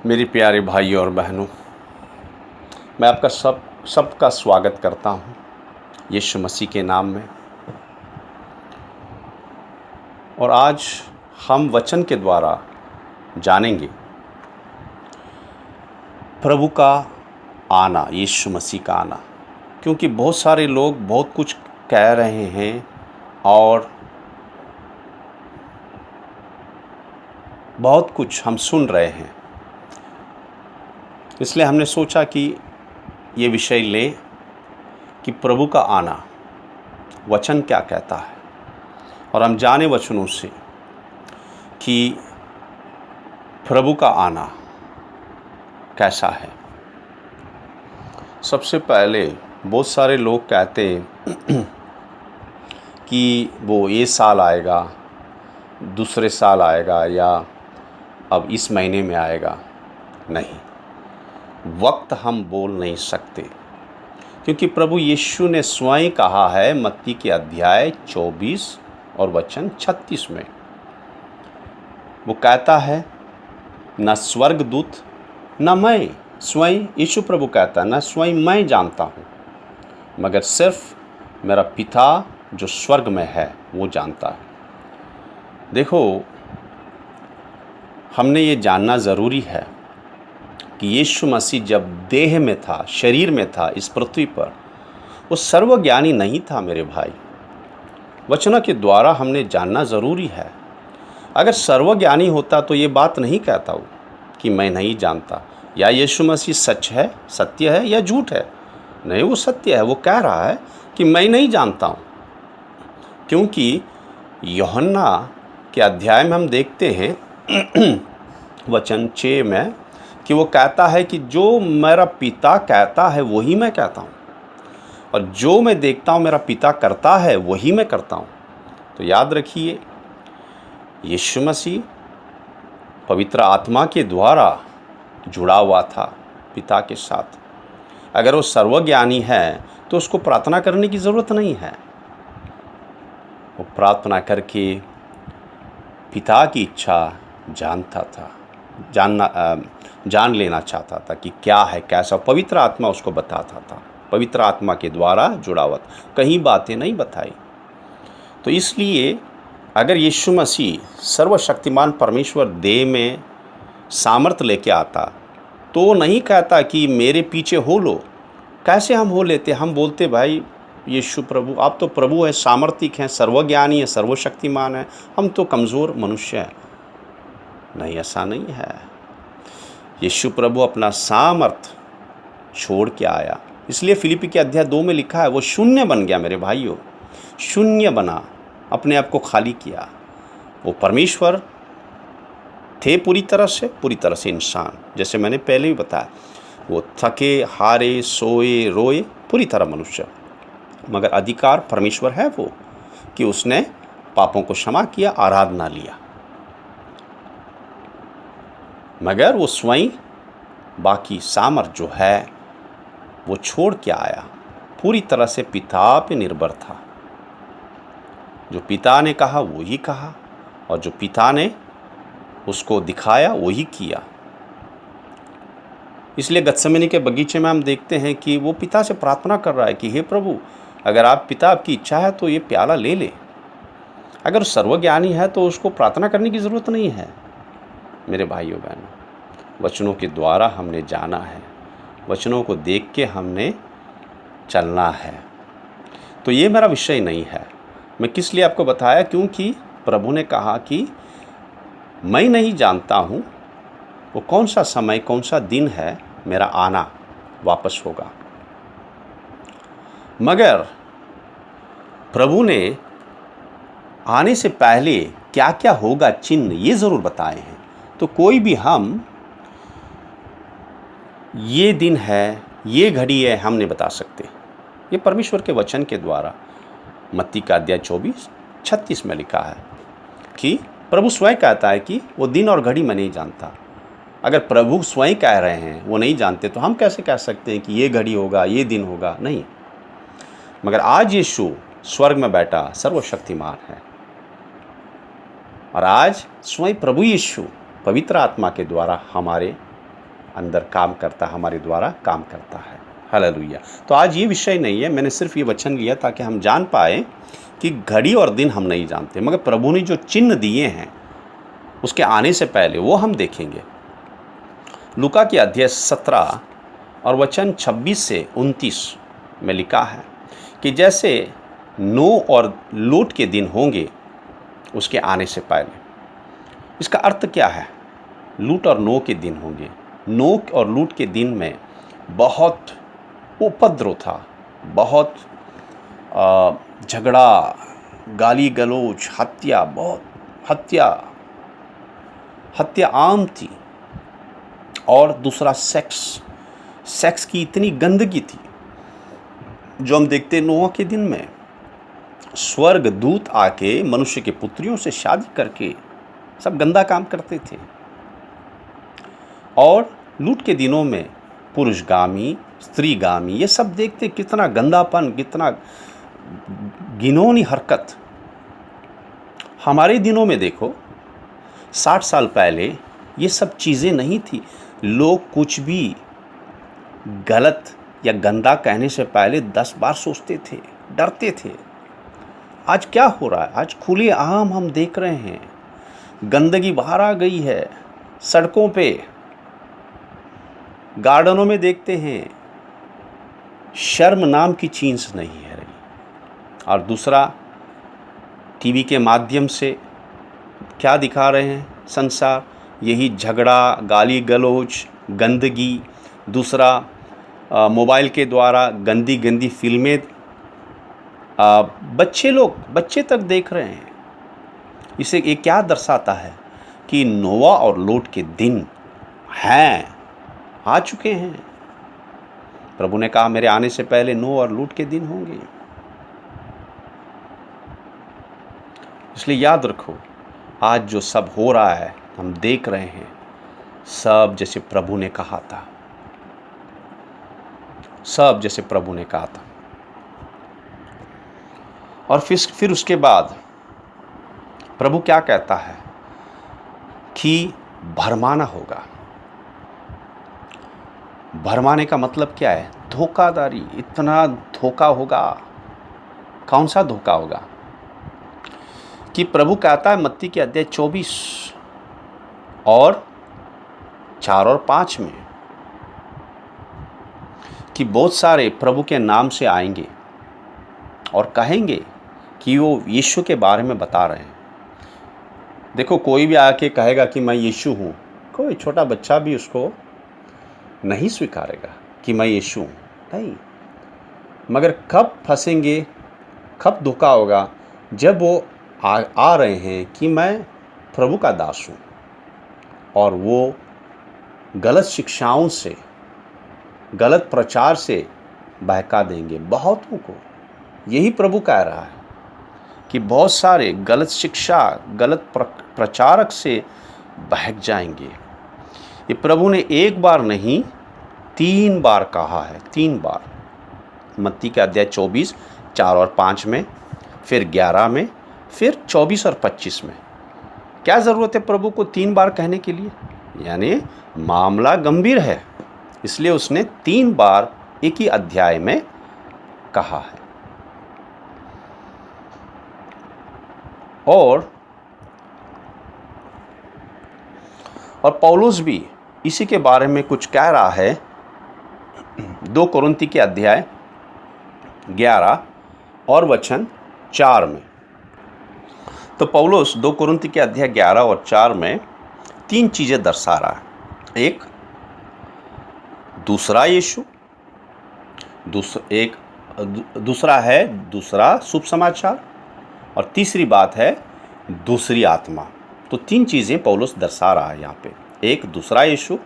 मेरी प्यारे भाइयों और बहनों, मैं आपका सबका स्वागत करता हूँ यीशु मसीह के नाम में। और आज हम वचन के द्वारा जानेंगे प्रभु का आना, यीशु मसीह का आना। क्योंकि बहुत सारे लोग बहुत कुछ कह रहे हैं और बहुत कुछ हम सुन रहे हैं, इसलिए हमने सोचा कि ये विषय लें कि प्रभु का आना वचन क्या कहता है, और हम जाने वचनों से कि प्रभु का आना कैसा है। सबसे पहले बहुत सारे लोग कहते हैं कि वो ये साल आएगा, दूसरे साल आएगा, या अब इस महीने में आएगा। नहीं, वक्त हम बोल नहीं सकते, क्योंकि प्रभु यीशु ने स्वयं कहा है मत्ती के अध्याय 24 और वचन 36 में। वो कहता है, न स्वर्गदूत न मैं, स्वयं यीशु प्रभु कहता है, न स्वयं मैं जानता हूँ, मगर सिर्फ मेरा पिता जो स्वर्ग में है वो जानता है। देखो, हमने ये जानना ज़रूरी है कि यीशु मसीह जब देह में था, शरीर में था इस पृथ्वी पर, वो सर्वज्ञानी नहीं था मेरे भाई। वचनों के द्वारा हमने जानना ज़रूरी है। अगर सर्वज्ञानी होता तो ये बात नहीं कहता वो कि मैं नहीं जानता, या यीशु मसीह सच है, सत्य है, या झूठ है। नहीं, वो सत्य है। वो कह रहा है कि मैं नहीं जानता हूँ, क्योंकि यूहन्ना के अध्याय में हम देखते हैं वचन 6 में कि वो कहता है कि जो मेरा पिता कहता है वही मैं कहता हूँ, और जो मैं देखता हूँ मेरा पिता करता है वही मैं करता हूँ। तो याद रखिए, यीशु मसीह पवित्र आत्मा के द्वारा जुड़ा हुआ था पिता के साथ। अगर वो सर्वज्ञानी है तो उसको प्रार्थना करने की ज़रूरत नहीं है। वो प्रार्थना करके पिता की इच्छा जानता था, जान लेना चाहता था कि क्या है, कैसा। पवित्र आत्मा उसको बताता था, पवित्र आत्मा के द्वारा जुड़ा हुआ था, कहीं बातें नहीं बताई। तो इसलिए अगर यीशु मसीह सर्वशक्तिमान परमेश्वर देह में सामर्थ्य लेके आता तो नहीं कहता कि मेरे पीछे हो लो। कैसे हम हो लेते? हम बोलते, भाई यीशु प्रभु, आप तो प्रभु है, सामर्थिक हैं, सर्वज्ञानी है, सर्वशक्तिमान है, हम तो कमज़ोर मनुष्य हैं। नहीं, ऐसा नहीं है। यीशु प्रभु अपना सामर्थ छोड़ के आया। इसलिए फिलिप्पी के अध्याय 2 में लिखा है, वो शून्य बन गया मेरे भाइयों, शून्य बना, अपने आप को खाली किया। वो परमेश्वर थे पूरी तरह से इंसान, जैसे मैंने पहले भी बताया। वो थके हारे, सोए रोए, पूरी तरह मनुष्य, मगर अधिकार परमेश्वर है वो कि उसने पापों को क्षमा किया, आराधना लिया। मगर वो स्वयं बाकी सामर्थ जो है वो छोड़ के आया, पूरी तरह से पिता पे निर्भर था। जो पिता ने कहा वही कहा, और जो पिता ने उसको दिखाया वही किया। इसलिए गत्सेमनी के बगीचे में हम देखते हैं कि वो पिता से प्रार्थना कर रहा है कि हे प्रभु, अगर आप पिता आपकी इच्छा है तो ये प्याला ले ले। अगर सर्वज्ञानी है तो उसको प्रार्थना करने की ज़रूरत नहीं है। मेरे भाइयों बहनों, वचनों के द्वारा हमने जाना है, वचनों को देख के हमने चलना है। तो ये मेरा विषय नहीं है। मैं किस लिए आपको बताया? क्योंकि प्रभु ने कहा कि मैं नहीं जानता हूँ वो कौन सा समय, कौन सा दिन है मेरा आना वापस होगा। मगर प्रभु ने आने से पहले क्या क्या होगा चिन्ह ये ज़रूर बताए हैं। तो कोई भी हम ये दिन है, ये घड़ी है, हम नहीं बता सकते। ये परमेश्वर के वचन के द्वारा मत्ती का अध्याय 24-36 में लिखा है कि प्रभु स्वयं कहता है कि वो दिन और घड़ी मैं नहीं जानता। अगर प्रभु स्वयं कह रहे हैं वो नहीं जानते, तो हम कैसे कह सकते हैं कि ये घड़ी होगा, ये दिन होगा? नहीं। मगर आज यीशु स्वर्ग में बैठा सर्वशक्तिमान है, और आज स्वयं प्रभु यीशु पवित्र आत्मा के द्वारा हमारे अंदर काम करता है, हमारे द्वारा काम करता है। हालेलुया। तो आज ये विषय नहीं है, मैंने सिर्फ ये वचन लिया ताकि हम जान पाए कि घड़ी और दिन हम नहीं जानते, मगर प्रभु ने जो चिन्ह दिए हैं उसके आने से पहले वो हम देखेंगे। लूका की अध्याय 17 और वचन 26 से 29 में लिखा है कि जैसे नूह और लूत के दिन होंगे उसके आने से पहले। इसका अर्थ क्या है? लूत और नूह के दिन होंगे। नूह और लूत के दिन में बहुत उपद्रव था, बहुत झगड़ा, गाली गलौज, हत्या आम थी। और दूसरा सेक्स की इतनी गंदगी थी जो हम देखते नोह के दिन में। स्वर्ग दूत आके मनुष्य के पुत्रियों से शादी करके सब गंदा काम करते थे। और लूत के दिनों में पुरुषगामी, स्त्रीगामी, ये सब देखते, कितना गंदापन, कितना घिनौनी हरकत। हमारे दिनों में देखो, 60 साल पहले ये सब चीज़ें नहीं थी। लोग कुछ भी गलत या गंदा कहने से पहले 10 बार सोचते थे, डरते थे। आज क्या हो रहा है? आज खुले आम हम देख रहे हैं, गंदगी बाहर आ गई है। सड़कों पे, गार्डनों में देखते हैं, शर्म नाम की चीज़ नहीं है रही। और दूसरा, टीवी के माध्यम से क्या दिखा रहे हैं संसार? यही झगड़ा, गाली गलौज, गंदगी। दूसरा, मोबाइल के द्वारा गंदी गंदी फिल्में बच्चे तक देख रहे हैं। इसे ये क्या दर्शाता है कि नोवा और लूत के दिन हैं, आ चुके हैं। प्रभु ने कहा मेरे आने से पहले नोह और लूत के दिन होंगे। इसलिए याद रखो, आज जो सब हो रहा है, हम देख रहे हैं, सब जैसे प्रभु ने कहा था, सब जैसे प्रभु ने कहा था। और फिर उसके बाद प्रभु क्या कहता है कि भरमाना होगा। भरमाने का मतलब क्या है? धोखाधड़ी। इतना धोखा होगा। कौन सा धोखा होगा? कि प्रभु कहता है मत्ती के अध्याय 24 और 4 और 5 में कि बहुत सारे प्रभु के नाम से आएंगे और कहेंगे कि वो यीशु के बारे में बता रहे हैं। देखो, कोई भी आके कहेगा कि मैं यीशु हूँ, कोई छोटा बच्चा भी उसको नहीं स्वीकारेगा कि मैं यीशु हूँ, नहीं। मगर कब फंसेंगे, कब धोखा होगा? जब वो आ रहे हैं कि मैं प्रभु का दास हूँ, और वो गलत शिक्षाओं से, गलत प्रचार से बहका देंगे बहुतों को। यही प्रभु कह रहा है कि बहुत सारे गलत शिक्षा, गलत प्रचारक से बहक जाएंगे। ये प्रभु ने एक बार नहीं, 3 बार कहा है, 3 बार। मत्ती के अध्याय 24, 4 और 5 में, फिर 11 में, फिर 24 और 25 में। क्या ज़रूरत है प्रभु को 3 बार कहने के लिए? यानी मामला गंभीर है, इसलिए उसने 3 बार एक ही अध्याय में कहा है। और पौलुस भी इसी के बारे में कुछ कह रहा है 2 कोरिन्थी के अध्याय 11 और वचन 4 में। तो पौलुस 2 कोरिन्थी के अध्याय 11 और 4 में 3 चीज़ें दर्शा रहा है। एक, दूसरा यीशु, दूसरा है दूसरा शुभ समाचार, और तीसरी बात है दूसरी आत्मा। तो 3 चीज़ें पौलुस दर्शा रहा है यहाँ पे। एक, दूसरा यीशु,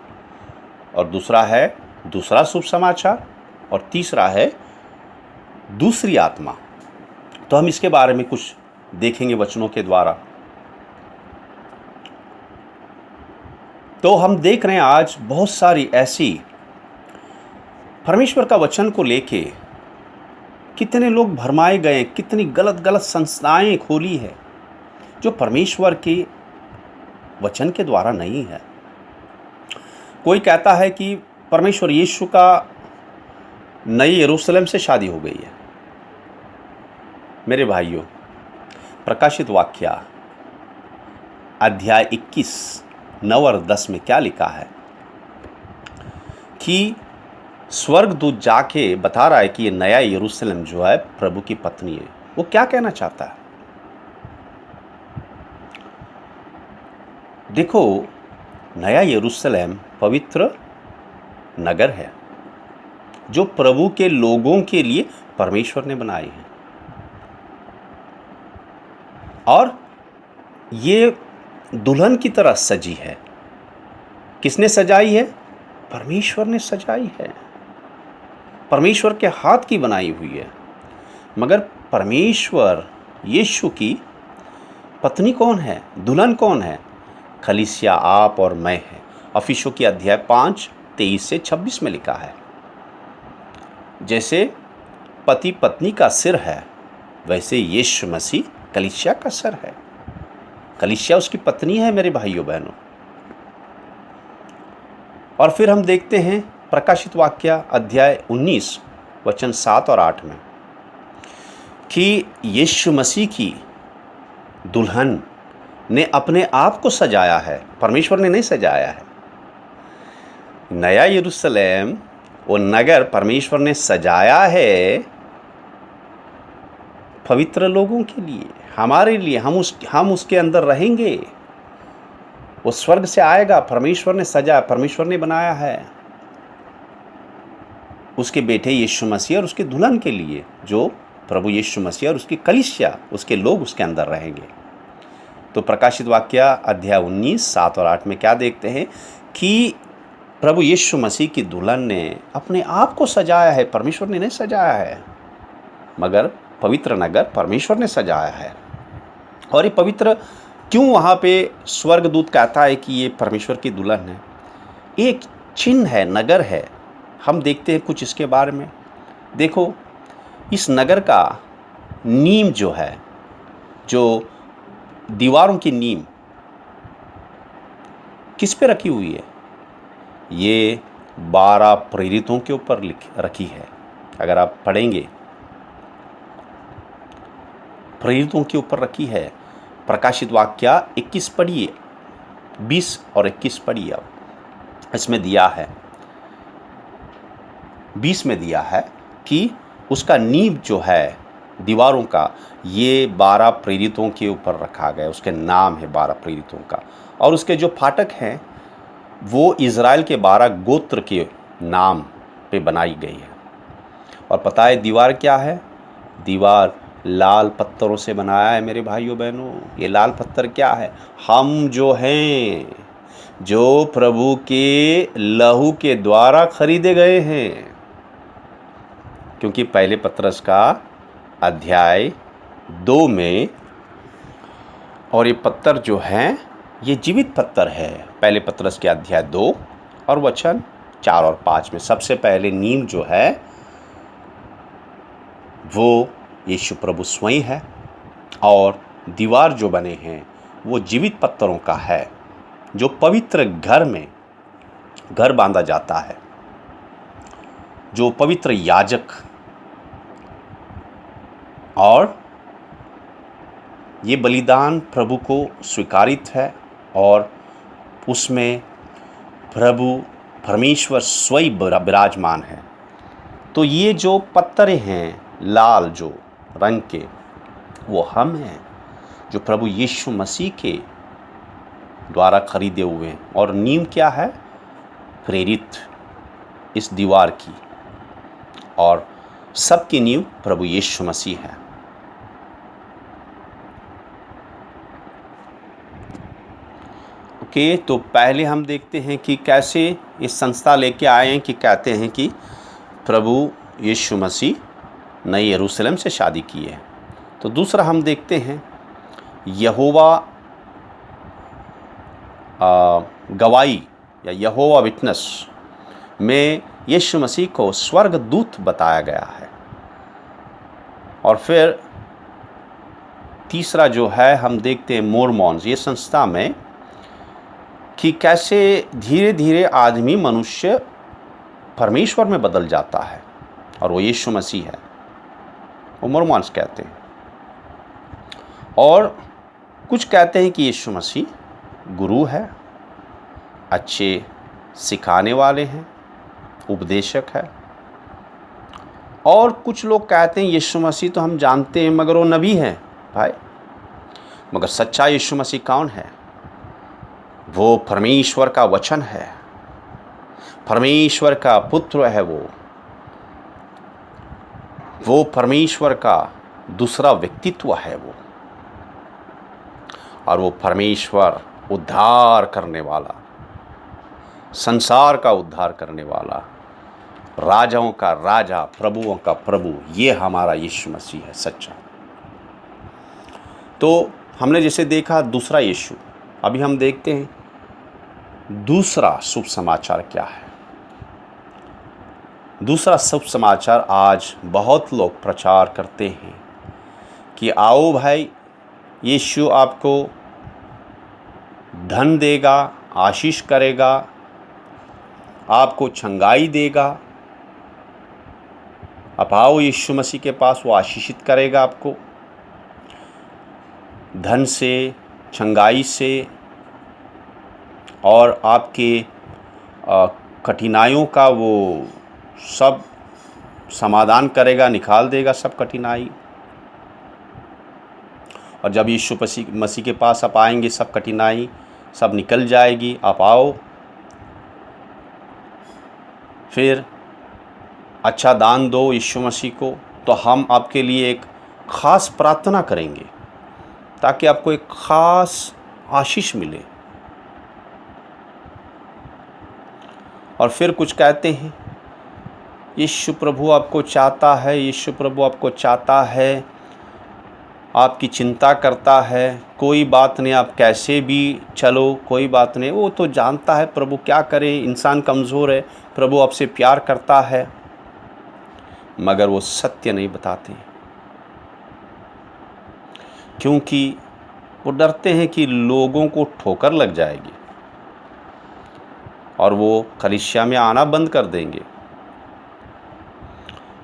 और दूसरा है दूसरा शुभ समाचार, और तीसरा है दूसरी आत्मा। तो हम इसके बारे में कुछ देखेंगे वचनों के द्वारा। तो हम देख रहे हैं आज बहुत सारी ऐसी परमेश्वर का वचन को लेके कितने लोग भरमाए गए, कितनी गलत संस्थाएं खोली है जो परमेश्वर के वचन के द्वारा नहीं है। कोई कहता है कि परमेश्वर यीशु का नई यरूशलेम से शादी हो गई है। मेरे भाइयों, प्रकाशित वाक्य अध्याय 21 9 और 10 में क्या लिखा है कि स्वर्गदूत जाके बता रहा है कि ये नया यरूशलेम जो है प्रभु की पत्नी है। वो क्या कहना चाहता है? देखो, नया यरूशलेम पवित्र नगर है जो प्रभु के लोगों के लिए परमेश्वर ने बनाई है। और ये दुल्हन की तरह सजी है। किसने सजाई है? परमेश्वर ने सजाई है। परमेश्वर के हाथ की बनाई हुई है। मगर परमेश्वर यीशु की पत्नी कौन है? दुल्हन कौन है? कलीसिया, आप और मैं है। अफिसों की अध्याय 5 23 से 26 में लिखा है, जैसे पति पत्नी का सिर है वैसे यीशु मसीह कलीसिया का सर है। कलीसिया उसकी पत्नी है मेरे भाइयों बहनों। और फिर हम देखते हैं प्रकाशित वाक्य अध्याय 19 वचन 7 और 8 में कि यीशु मसीह की दुल्हन ने अपने आप को सजाया है, परमेश्वर ने नहीं सजाया है। नया यरूशलेम वो नगर परमेश्वर ने सजाया है पवित्र लोगों के लिए, हमारे लिए। हम उसके अंदर रहेंगे। वो स्वर्ग से आएगा। परमेश्वर ने सजाया, परमेश्वर ने बनाया है उसके बेटे यीशु मसीह और उसके दुल्हन के लिए, जो प्रभु यीशु मसीह और उसकी कलीसिया, उसके लोग उसके अंदर रहेंगे। तो प्रकाशित वाक्य अध्याय 19 7 और 8 में क्या देखते हैं कि प्रभु यीशु मसीह की दुल्हन ने अपने आप को सजाया है, परमेश्वर ने नहीं सजाया है, मगर पवित्र नगर परमेश्वर ने सजाया है। और ये पवित्र क्यों वहाँ पे स्वर्गदूत कहता है कि ये परमेश्वर की दुल्हन है? एक चिन्ह है, नगर है। हम देखते हैं कुछ इसके बारे में। देखो, इस नगर का नींव जो है, जो दीवारों की नींव किस पे रखी हुई है? ये 12 प्रेरितों के ऊपर रखी है। अगर आप पढ़ेंगे, प्रेरितों के ऊपर रखी है। प्रकाशित वाक्य 21 पढ़िए, 20 और 21 पढ़िए। अब इसमें दिया है, 20 में दिया है कि उसका नींव जो है दीवारों का, ये 12 प्रेरितों के ऊपर रखा गया। उसके नाम है 12 प्रेरितों का। और उसके जो फाटक हैं वो इज़राइल के 12 गोत्र के नाम पे बनाई गई है। और पता है दीवार क्या है? दीवार लाल पत्थरों से बनाया है मेरे भाइयों बहनों। ये लाल पत्थर क्या है? हम जो हैं, जो प्रभु के लहू के द्वारा खरीदे गए हैं। क्योंकि पहले पत्रस का अध्याय 2 में, और ये पत्थर जो है ये जीवित पत्थर है। पहले पत्रस के अध्याय 2 और वचन 4 और 5 में सबसे पहले नींव जो है वो यीशु प्रभु स्वयं है। और दीवार जो बने हैं वो जीवित पत्थरों का है, जो पवित्र घर में घर बांधा जाता है, जो पवित्र याजक, और ये बलिदान प्रभु को स्वीकारित है और उसमें प्रभु परमेश्वर स्वयं विराजमान है। तो ये जो पत्थर हैं लाल जो रंग के, वो हम हैं जो प्रभु यीशु मसीह के द्वारा खरीदे हुए हैं। और नींव क्या है? प्रेरित इस दीवार की, और सबकी नींव प्रभु यीशु मसीह है। ओके, तो पहले हम देखते हैं कि कैसे इस संस्था लेके आए हैं कि कहते हैं कि प्रभु यीशु मसीह नई यरूशलेम से शादी की है। तो दूसरा हम देखते हैं यहोवा गवाही या यहोवा विटनेस में यीशु मसीह को स्वर्गदूत बताया गया है। और फिर तीसरा जो है हम देखते हैं मोर्मोन्स, ये संस्था में कि कैसे धीरे धीरे आदमी मनुष्य परमेश्वर में बदल जाता है, और वो यीशु मसीह है, वो मोर्मन्स कहते हैं। और कुछ कहते हैं कि यीशु मसीह गुरु है, अच्छे सिखाने वाले हैं, उपदेशक है। और कुछ लोग कहते हैं यीशु मसीह तो हम जानते हैं मगर वो नबी है भाई। मगर सच्चा यीशु मसीह कौन है? वो परमेश्वर का वचन है, परमेश्वर का पुत्र है। वो परमेश्वर का दूसरा व्यक्तित्व है वो। और वो परमेश्वर उद्धार करने वाला, संसार का उद्धार करने वाला, राजाओं का राजा, प्रभुओं का प्रभु, ये हमारा यीशु मसीह है सच्चा। तो हमने जैसे देखा दूसरा यीशु, अभी हम देखते हैं दूसरा शुभ समाचार क्या है। दूसरा शुभ समाचार आज बहुत लोग प्रचार करते हैं कि आओ भाई, यीशु आपको धन देगा, आशीष करेगा, आपको चंगाई देगा। आप आओ यीशु मसीह के पास, वो आशीषित करेगा आपको धन से, चंगाई से, और आपके कठिनाइयों का वो सब समाधान करेगा, निकाल देगा सब कठिनाई। और जब यीशु मसीह के पास आप आएंगे, सब कठिनाई सब निकल जाएगी। आप आओ, फिर अच्छा दान दो यीशु मसीह को, तो हम आपके लिए एक ख़ास प्रार्थना करेंगे ताकि आपको एक ख़ास आशीष मिले। और फिर कुछ कहते हैं यीशु प्रभु आपको चाहता है, यीशु प्रभु आपको चाहता है, आपकी चिंता करता है, कोई बात नहीं, आप कैसे भी चलो, कोई बात नहीं, वो तो जानता है प्रभु क्या करे, इंसान कमज़ोर है, प्रभु आपसे प्यार करता है। मगर वो सत्य नहीं बताते, क्योंकि वो डरते हैं कि लोगों को ठोकर लग जाएगी और वो कलीसिया में आना बंद कर देंगे।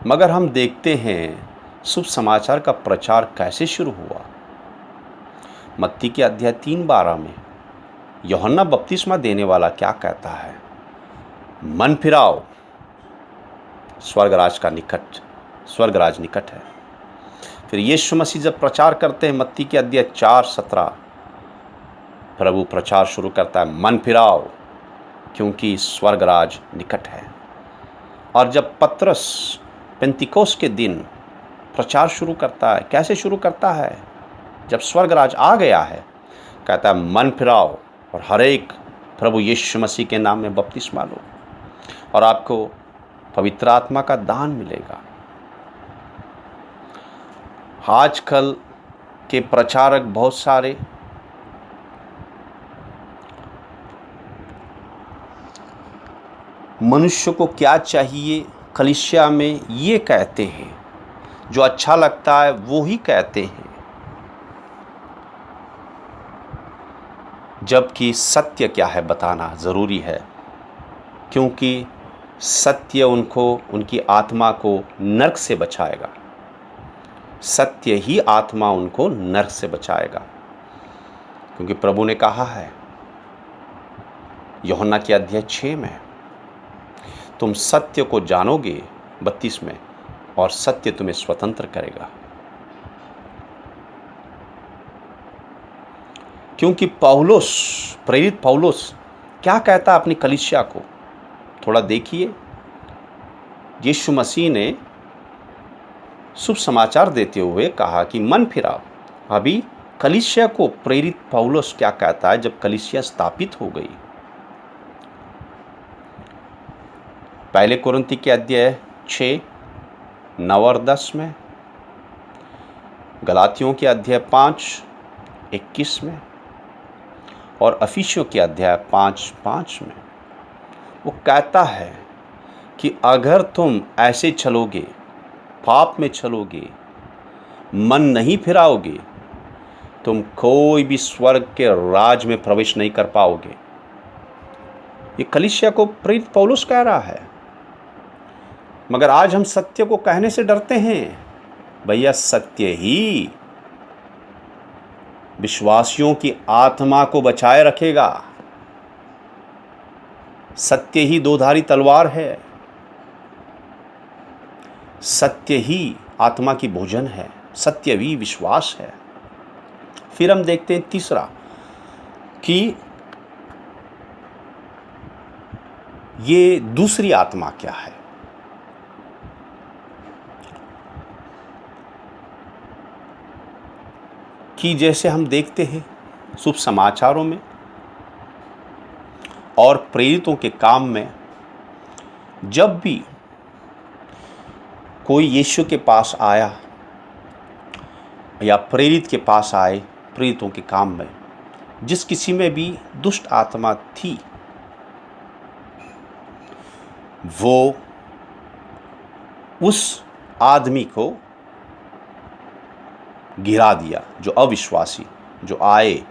मगर हम देखते हैं शुभ समाचार का प्रचार कैसे शुरू हुआ। मत्ती के अध्याय 3:12 में यूहन्ना बपतिस्मा देने वाला क्या कहता है? मन फिराओ, स्वर्गराज निकट है। फिर यीशु मसीह जब प्रचार करते हैं, मत्ती के अध्याय 4:17, प्रभु प्रचार शुरू करता है, मन फिराओ क्योंकि स्वर्गराज निकट है। और जब पतरस पेंतिकोस के दिन प्रचार शुरू करता है, कैसे शुरू करता है? जब स्वर्गराज आ गया है, कहता है मन फिराओ और हर एक प्रभु यीशु मसीह के नाम में बपतिस्मा लो और आपको पवित्र आत्मा का दान मिलेगा। आजकल के प्रचारक बहुत सारे मनुष्य को क्या चाहिए कलीसिया में ये कहते हैं, जो अच्छा लगता है वो ही कहते हैं, जबकि सत्य क्या है बताना ज़रूरी है, क्योंकि सत्य उनको, उनकी आत्मा को नरक से बचाएगा। सत्य ही आत्मा उनको नरक से बचाएगा, क्योंकि प्रभु ने कहा है यूहन्ना के अध्याय 6 में, तुम सत्य को जानोगे 32 में, और सत्य तुम्हें स्वतंत्र करेगा। क्योंकि पौलुस, प्रेरित पौलुस क्या कहता है अपनी कलीसिया को, थोड़ा देखिए। यीशु मसीह ने शुभ समाचार देते हुए कहा कि मन फिराओ। अभी कलीसिया को प्रेरित पौलुस क्या कहता है जब कलीसिया स्थापित हो गई? पहले कुरिन्थी के अध्याय 6, 9 और 10 में, गलातियों के अध्याय 5, 21 में, और अफिसियों के अध्याय 5:5 में वो कहता है कि अगर तुम ऐसे चलोगे, पाप में चलोगे, मन नहीं फिराओगे, तुम कोई भी स्वर्ग के राज में प्रवेश नहीं कर पाओगे। ये कलीसिया को प्रेरित पौलुस कह रहा है। मगर आज हम सत्य को कहने से डरते हैं। भैया, सत्य ही विश्वासियों की आत्मा को बचाए रखेगा। सत्य ही दोधारी तलवार है। सत्य ही आत्मा की भोजन है। सत्य भी विश्वास है। फिर हम देखते हैं तीसरा कि ये दूसरी आत्मा क्या है। कि जैसे हम देखते हैं शुभ समाचारों में और प्रेरितों के काम में, जब भी कोई यीशु के पास आया या प्रेरित के पास आए, प्रेरितों के काम में जिस किसी में भी दुष्ट आत्मा थी, वो उस आदमी को गिरा दिया। जो अविश्वासी जो आए,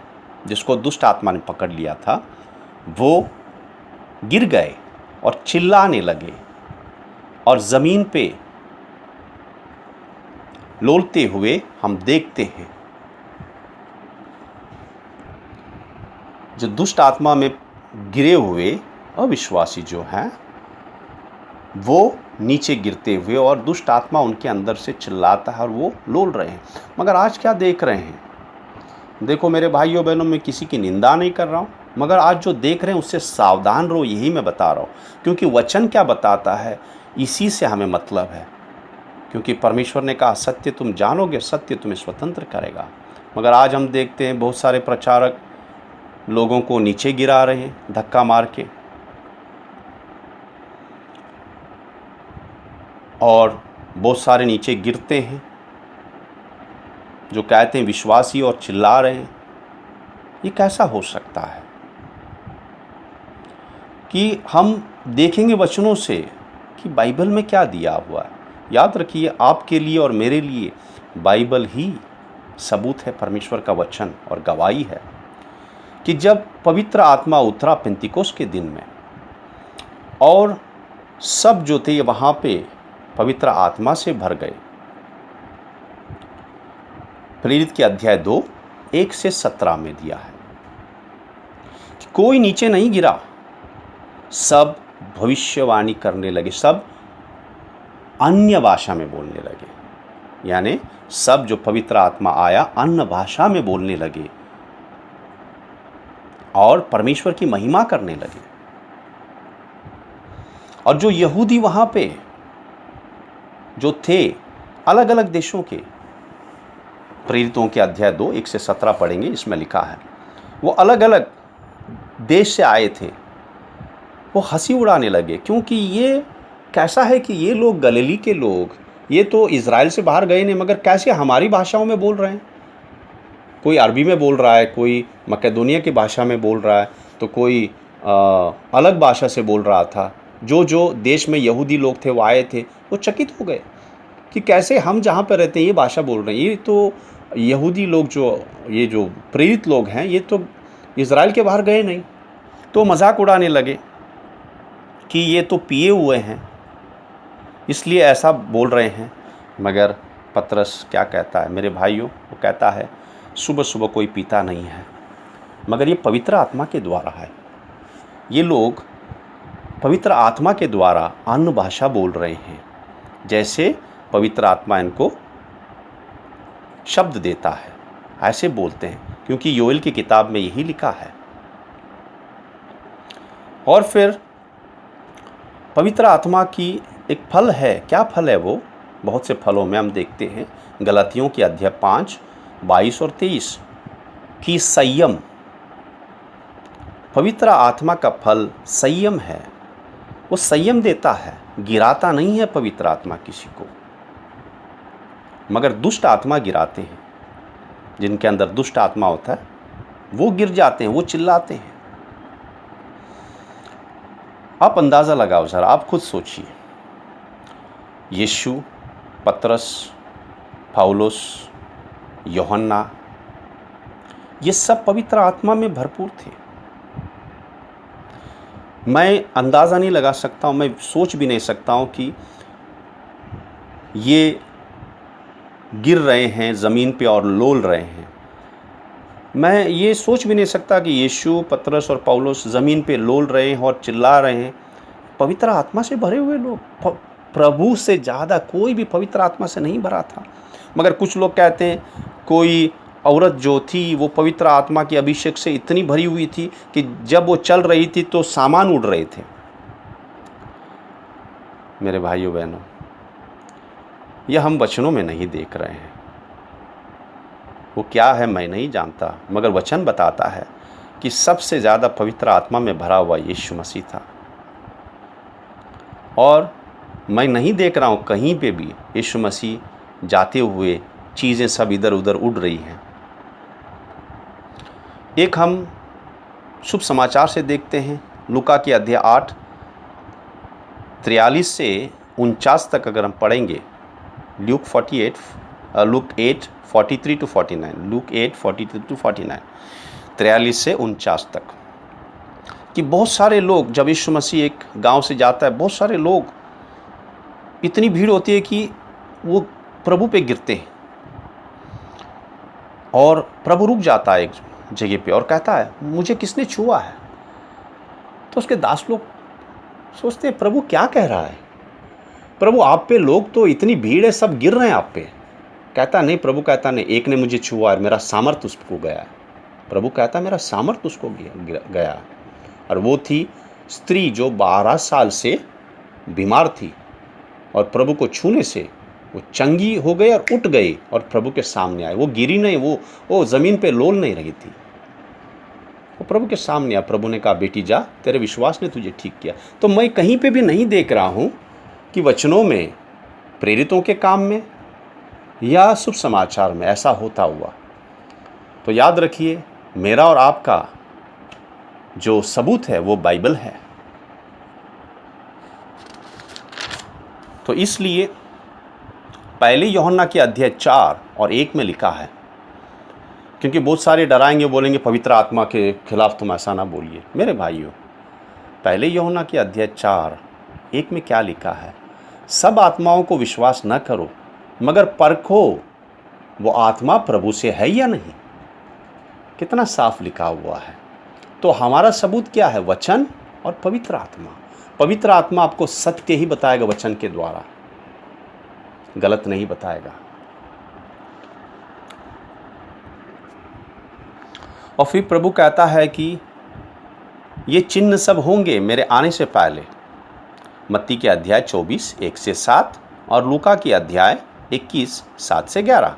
जिसको दुष्ट आत्मा ने पकड़ लिया था, वो गिर गए और चिल्लाने लगे और ज़मीन पे लोलते हुए हम देखते हैं। जो दुष्ट आत्मा में गिरे हुए अविश्वासी जो हैं, वो नीचे गिरते हुए और दुष्ट आत्मा उनके अंदर से चिल्लाता है और वो लोल रहे हैं। मगर आज क्या देख रहे हैं? देखो मेरे भाइयों बहनों, मैं किसी की निंदा नहीं कर रहा हूँ, मगर आज जो देख रहे हैं उससे सावधान रहो, यही मैं बता रहा हूँ। क्योंकि वचन क्या बताता है, इसी से हमें मतलब है। क्योंकि परमेश्वर ने कहा सत्य तुम जानोगे, सत्य तुम्हें स्वतंत्र करेगा। मगर आज हम देखते हैं बहुत सारे प्रचारक लोगों को नीचे गिरा रहे हैं धक्का मार के, और बहुत सारे नीचे गिरते हैं जो कहते हैं विश्वासी और चिल्ला रहे हैं। ये कैसा हो सकता है? कि हम देखेंगे वचनों से कि बाइबल में क्या दिया हुआ है। याद रखिए, आपके लिए और मेरे लिए बाइबल ही सबूत है, परमेश्वर का वचन और गवाही है कि जब पवित्र आत्मा उतरा पेंतिकोस्त के दिन में, और सब जो थे वहाँ पे पवित्र आत्मा से भर गए। प्रेरित के अध्याय 2 1 से 17 में दिया है कि कोई नीचे नहीं गिरा, सब भविष्यवाणी करने लगे, सब अन्य भाषा में बोलने लगे। यानी सब जो पवित्र आत्मा आया अन्य भाषा में बोलने लगे और परमेश्वर की महिमा करने लगे। और जो यहूदी वहाँ पे जो थे अलग अलग देशों के, प्रेरितों के अध्याय 2 1 से 17 पढ़ेंगे, इसमें लिखा है वो अलग अलग देश से आए थे। वो हंसी उड़ाने लगे, क्योंकि ये कैसा है कि ये लोग गलीली के लोग, ये तो इज़राइल से बाहर गए नहीं, मगर कैसे हमारी भाषाओं में बोल रहे हैं। कोई अरबी में बोल रहा है, कोई मकेदोनिया की भाषा में बोल रहा है, तो कोई अलग भाषा से बोल रहा था। जो देश में यहूदी लोग थे वो आए थे, वो चकित हो गए कि कैसे हम जहाँ पर रहते हैं ये भाषा बोल रहे हैं। ये तो यहूदी लोग ये जो प्रेरित लोग हैं, ये तो इज़राइल के बाहर गए नहीं। तो मजाक उड़ाने लगे कि ये तो पिए हुए हैं, इसलिए ऐसा बोल रहे हैं। मगर पतरस क्या कहता है मेरे भाइयों? वो कहता है सुबह सुबह कोई पीता नहीं है, मगर ये पवित्र आत्मा के द्वारा है। ये लोग पवित्र आत्मा के द्वारा अन्य भाषा बोल रहे हैं, जैसे पवित्र आत्मा इनको शब्द देता है, ऐसे बोलते हैं, क्योंकि योएल की किताब में यही लिखा है। और फिर पवित्र आत्मा की एक फल है। क्या फल है वो? बहुत से फलों में हम देखते हैं गलातियों के अध्याय 5 22 और 23 कि संयम, पवित्र आत्मा का फल संयम है। वो संयम देता है, गिराता नहीं है पवित्र आत्मा किसी को। मगर दुष्ट आत्मा गिराते हैं, जिनके अंदर दुष्ट आत्मा होता है वो गिर जाते हैं, वो चिल्लाते हैं। आप अंदाज़ा लगाओ ज़रा, आप खुद सोचिए। यीशु, पतरस, पौलुस, यूहन्ना, ये सब पवित्र आत्मा में भरपूर थे। मैं अंदाज़ा नहीं लगा सकता हूँ, मैं सोच भी नहीं सकता हूँ कि ये गिर रहे हैं ज़मीन पे और लोल रहे हैं। मैं ये सोच भी नहीं सकता कि यीशु, पतरस और पौलुस ज़मीन पे लोल रहे हैं और चिल्ला रहे हैं। पवित्र आत्मा से भरे हुए लोग, प्रभु से ज़्यादा कोई भी पवित्र आत्मा से नहीं भरा था। मगर कुछ लोग कहते हैं कोई औरत जो थी वो पवित्र आत्मा के अभिषेक से इतनी भरी हुई थी कि जब वो चल रही थी तो सामान उड़ रहे थे। मेरे भाइयों बहनों, यह हम वचनों में नहीं देख रहे हैं। वो क्या है मैं नहीं जानता, मगर वचन बताता है कि सबसे ज़्यादा पवित्र आत्मा में भरा हुआ यीशु मसीह था। और मैं नहीं देख रहा हूँ कहीं पे भी यीशु मसीह जाते हुए चीज़ें सब इधर उधर उड़ रही हैं। एक हम शुभ समाचार से देखते हैं, लूका की अध्याय 8 43 से 49 तक अगर हम पढ़ेंगे, लूक 8 43 to 49, लूक 8 43 to 49, 43 से 49 तक, कि बहुत सारे लोग, जब यीशु मसीह एक गांव से जाता है, बहुत सारे लोग, इतनी भीड़ होती है कि वो प्रभु पे गिरते हैं और प्रभु रुक जाता है एक जगह पे और कहता है मुझे किसने छुआ है। तो उसके दास लोग सोचते हैं प्रभु क्या कह रहा है, प्रभु आप पे लोग तो इतनी भीड़ है, सब गिर रहे हैं आप पे। कहता नहीं, प्रभु कहता नहीं, एक ने मुझे छुआ है, मेरा सामर्थ उसको गया है। प्रभु कहता मेरा सामर्थ उसको गया। और वो थी स्त्री जो 12 साल से बीमार थी और प्रभु को छूने से वो चंगी हो गई और उठ गई और प्रभु के सामने आए। वो गिरी नहीं, वो ज़मीन पे लोल नहीं रही थी, वो प्रभु के सामने आया। प्रभु ने कहा बेटी जा, तेरे विश्वास ने तुझे ठीक किया। तो मैं कहीं पे भी नहीं देख रहा हूँ कि वचनों में, प्रेरितों के काम में या शुभ समाचार में ऐसा होता हुआ। तो याद रखिए, मेरा और आपका जो सबूत है वो बाइबल है। तो इसलिए पहले यूहन्ना के अध्याय 4 और 1 में लिखा है, क्योंकि बहुत सारे डराएंगे, बोलेंगे पवित्र आत्मा के खिलाफ तुम ऐसा ना बोलिए। मेरे भाइयों, पहले यूहन्ना के अध्याय 4 1 में क्या लिखा है, सब आत्माओं को विश्वास न करो, मगर परखो वो आत्मा प्रभु से है या नहीं। कितना साफ लिखा हुआ है। तो हमारा सबूत क्या है? वचन और पवित्र आत्मा। पवित्र आत्मा आपको सत्य ही बताएगा, वचन के द्वारा गलत नहीं बताएगा। और फिर प्रभु कहता है कि ये चिन्ह सब होंगे मेरे आने से पहले। मत्ती के अध्याय 24 1 से 7 और लूका की अध्याय 21 7 से 11।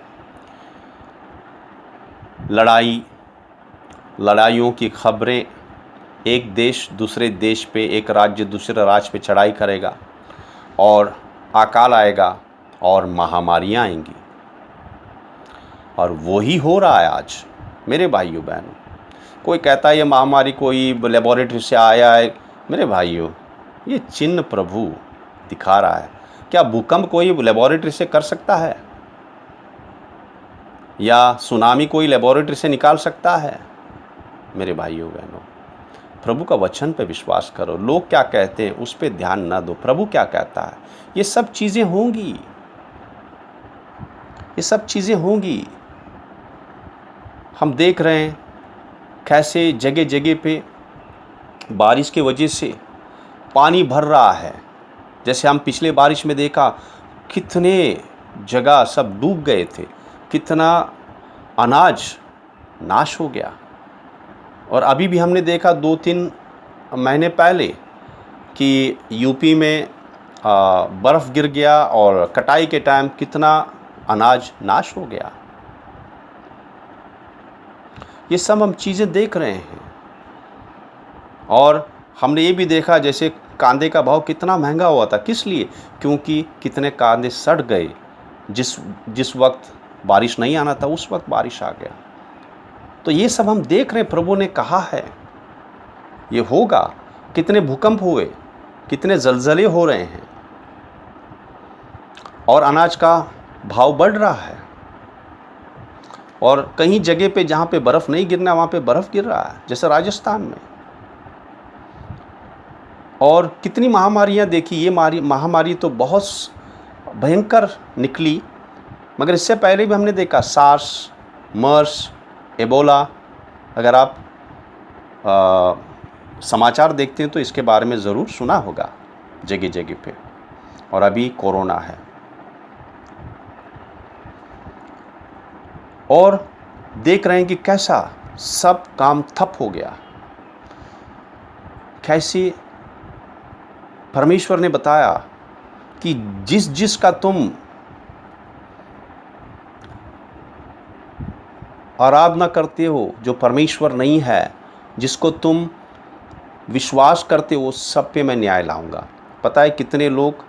लड़ाइयों की खबरें, एक देश दूसरे देश पे, एक राज्य दूसरे राज्य पे चढ़ाई करेगा और अकाल आएगा और महामारियाँ आएंगी। और वही हो रहा है आज मेरे भाइयों बहनों। कोई कहता है ये महामारी कोई लेबोरेटरी से आया है। मेरे भाइयों, ये चिन्ह प्रभु दिखा रहा है। क्या भूकंप कोई लेबोरेटरी से कर सकता है? या सुनामी कोई लेबोरेटरी से निकाल सकता है? मेरे भाइयों बहनों, प्रभु का वचन पे विश्वास करो। लोग क्या कहते हैं उस पे ध्यान ना दो। प्रभु क्या कहता है, ये सब चीज़ें होंगी, ये सब चीज़ें होंगी। हम देख रहे हैं कैसे जगह जगह पे बारिश के वजह से पानी भर रहा है। जैसे हम पिछले बारिश में देखा, कितने जगह सब डूब गए थे, कितना अनाज नाश हो गया। और अभी भी हमने देखा 2-3 महीने पहले कि यूपी में बर्फ़ गिर गया और कटाई के टाइम कितना अनाज नाश हो गया। ये सब हम चीज़ें देख रहे हैं। और हमने ये भी देखा जैसे कांदे का भाव कितना महंगा हुआ था। किस लिए? क्योंकि कितने कांदे सड़ गए। जिस वक्त बारिश नहीं आना था उस वक्त बारिश आ गया। तो ये सब हम देख रहे हैं। प्रभु ने कहा है ये होगा। कितने भूकंप हुए, कितने जलजले हो रहे हैं और अनाज का भाव बढ़ रहा है। और कहीं जगह पे जहाँ पे बर्फ़ नहीं गिरना वहाँ पे बर्फ़ गिर रहा है, जैसे राजस्थान में। और कितनी महामारियाँ देखी, ये महामारी तो बहुत भयंकर निकली, मगर इससे पहले भी हमने देखा सार्स, मर्स, एबोला। अगर आप समाचार देखते हैं तो इसके बारे में ज़रूर सुना होगा जगह जगह पे। और अभी कोरोना है। और देख रहे हैं कि कैसा सब काम ठप हो गया। कैसे परमेश्वर ने बताया कि जिसका तुम आराधना करते हो, जो परमेश्वर नहीं है, जिसको तुम विश्वास करते हो, सब पे मैं न्याय लाऊंगा। पता है कितने लोग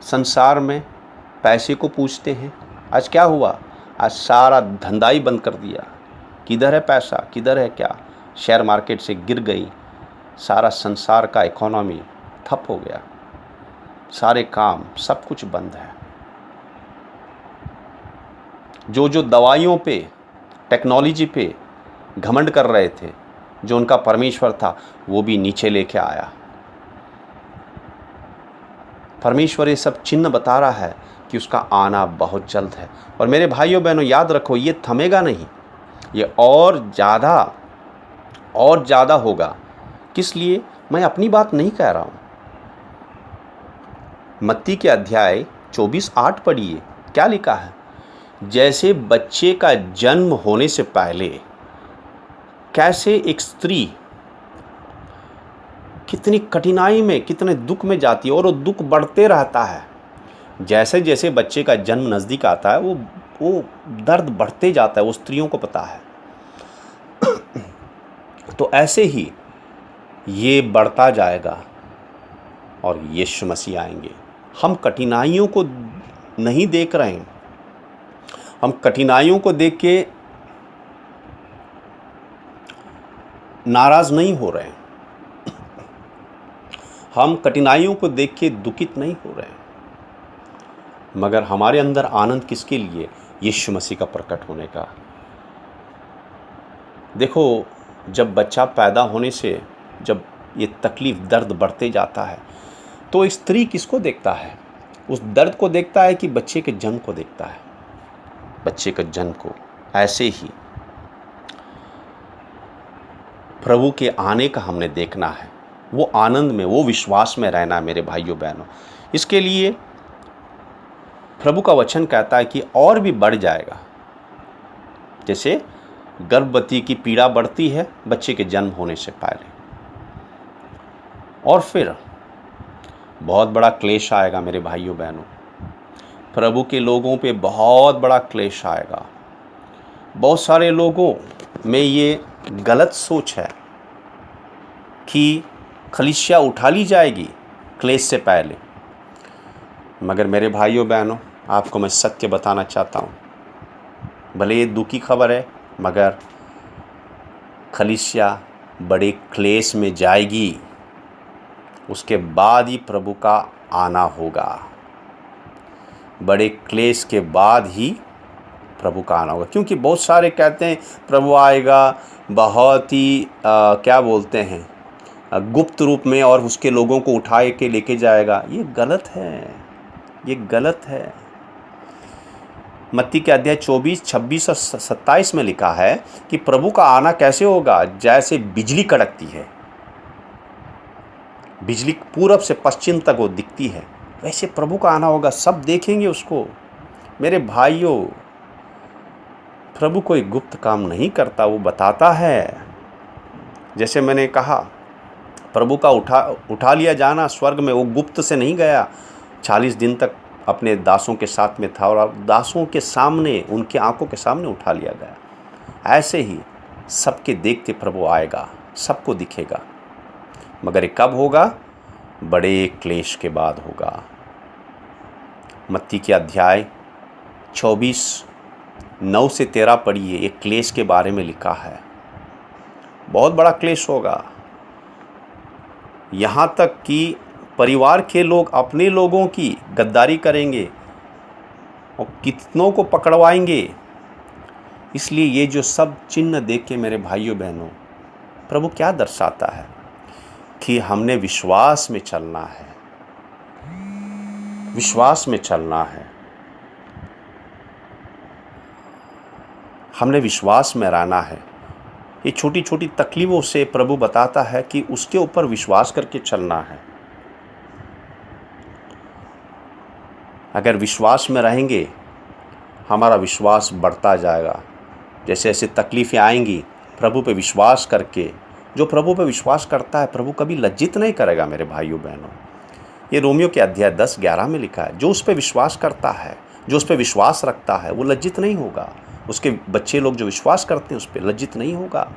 संसार में पैसे को पूछते हैं। आज क्या हुआ? आज सारा धंधा ही बंद कर दिया। किधर है पैसा, किधर है क्या? शेयर मार्केट से गिर गई, सारा संसार का इकोनॉमी ठप हो गया, सारे काम सब कुछ बंद है। जो दवाइयों पे, टेक्नोलॉजी पे घमंड कर रहे थे, जो उनका परमेश्वर था, वो भी नीचे लेके आया। परमेश्वर ये सब चिन्ह बता रहा है कि उसका आना बहुत जल्द है। और मेरे भाइयों बहनों, याद रखो, ये थमेगा नहीं, ये और ज़्यादा होगा। किस लिए? मैं अपनी बात नहीं कह रहा हूँ। मत्ती के अध्याय 24:8 पढ़िए, क्या लिखा है? जैसे बच्चे का जन्म होने से पहले कैसे एक स्त्री कितनी कठिनाई में, कितने दुख में जाती है, और वो दुख बढ़ते रहता है। जैसे जैसे बच्चे का जन्म नज़दीक आता है, वो दर्द बढ़ते जाता है, वो स्त्रियों को पता है। तो ऐसे ही ये बढ़ता जाएगा और यीशु मसीह आएंगे। हम कठिनाइयों को नहीं देख रहे हैं, हम कठिनाइयों को देख के नाराज़ नहीं हो रहे हैं, हम कठिनाइयों को देख के दुखित नहीं हो रहे हैं, मगर हमारे अंदर आनंद किसके लिए? यीशु मसीह का प्रकट होने का। देखो, जब बच्चा पैदा होने से जब ये तकलीफ़, दर्द बढ़ते जाता है, तो स्त्री किसको देखता है? उस दर्द को देखता है कि बच्चे के जन्म को देखता है, बच्चे के जन्म को। ऐसे ही प्रभु के आने का हमने देखना है, वो आनंद में, वो विश्वास में रहना है मेरे भाइयों बहनों। इसके लिए प्रभु का वचन कहता है कि और भी बढ़ जाएगा। जैसे गर्भवती की पीड़ा बढ़ती है बच्चे के जन्म होने से पहले, और फिर बहुत बड़ा क्लेश आएगा मेरे भाइयों बहनों। प्रभु के लोगों पे बहुत बड़ा क्लेश आएगा। बहुत सारे लोगों में ये गलत सोच है कि कलीसिया उठा ली जाएगी क्लेश से पहले। मगर मेरे भाइयों बहनों, आपको मैं सत्य बताना चाहता हूँ, भले ये दुख की खबर है, मगर कलीसिया बड़े क्लेश में जाएगी, उसके बाद ही प्रभु का आना होगा। बड़े क्लेश के बाद ही प्रभु का आना होगा। क्योंकि बहुत सारे कहते हैं प्रभु आएगा बहुत ही क्या बोलते हैं, गुप्त रूप में, और उसके लोगों को उठाए के लेके जाएगा। ये गलत है, ये गलत है। मत्ती के अध्याय 24, 26 और 27 में लिखा है कि प्रभु का आना कैसे होगा? जैसे बिजली कड़कती है, बिजली पूरब से पश्चिम तक वो दिखती है, वैसे प्रभु का आना होगा। सब देखेंगे उसको। मेरे भाइयों, प्रभु कोई गुप्त काम नहीं करता, वो बताता है। जैसे मैंने कहा, प्रभु का उठा लिया जाना स्वर्ग में, वो गुप्त से नहीं गया। 40 दिन तक अपने दासों के साथ में था, और दासों के सामने, उनकी आंखों के सामने उठा लिया गया। ऐसे ही सबके देखते प्रभु आएगा, सबको दिखेगा। मगर ये कब होगा? बड़े क्लेश के बाद होगा। मत्ती के अध्याय 24, 9 से 13 पढ़िए, एक क्लेश के बारे में लिखा है। बहुत बड़ा क्लेश होगा, यहाँ तक कि परिवार के लोग अपने लोगों की गद्दारी करेंगे और कितनों को पकड़वाएंगे। इसलिए ये जो सब चिन्ह देख के मेरे भाइयों बहनों, प्रभु क्या दर्शाता है? कि हमने विश्वास में चलना है, विश्वास में चलना है, हमने विश्वास में रहना है। ये छोटी छोटी तकलीफ़ों से प्रभु बताता है कि उसके ऊपर विश्वास करके चलना है। अगर विश्वास में रहेंगे, हमारा विश्वास बढ़ता जाएगा। जैसे जैसे तकलीफ़ें आएंगी, प्रभु पे विश्वास करके, जो प्रभु पे विश्वास करता है प्रभु कभी लज्जित नहीं करेगा मेरे भाइयों बहनों। ये रोमियो के अध्याय 10-11 में लिखा है, जो उस पे विश्वास करता है, जो उस पे विश्वास रखता है, वो लज्जित नहीं होगा। उसके बच्चे लोग जो विश्वास करते हैं उस पे लज्जित नहीं होगा।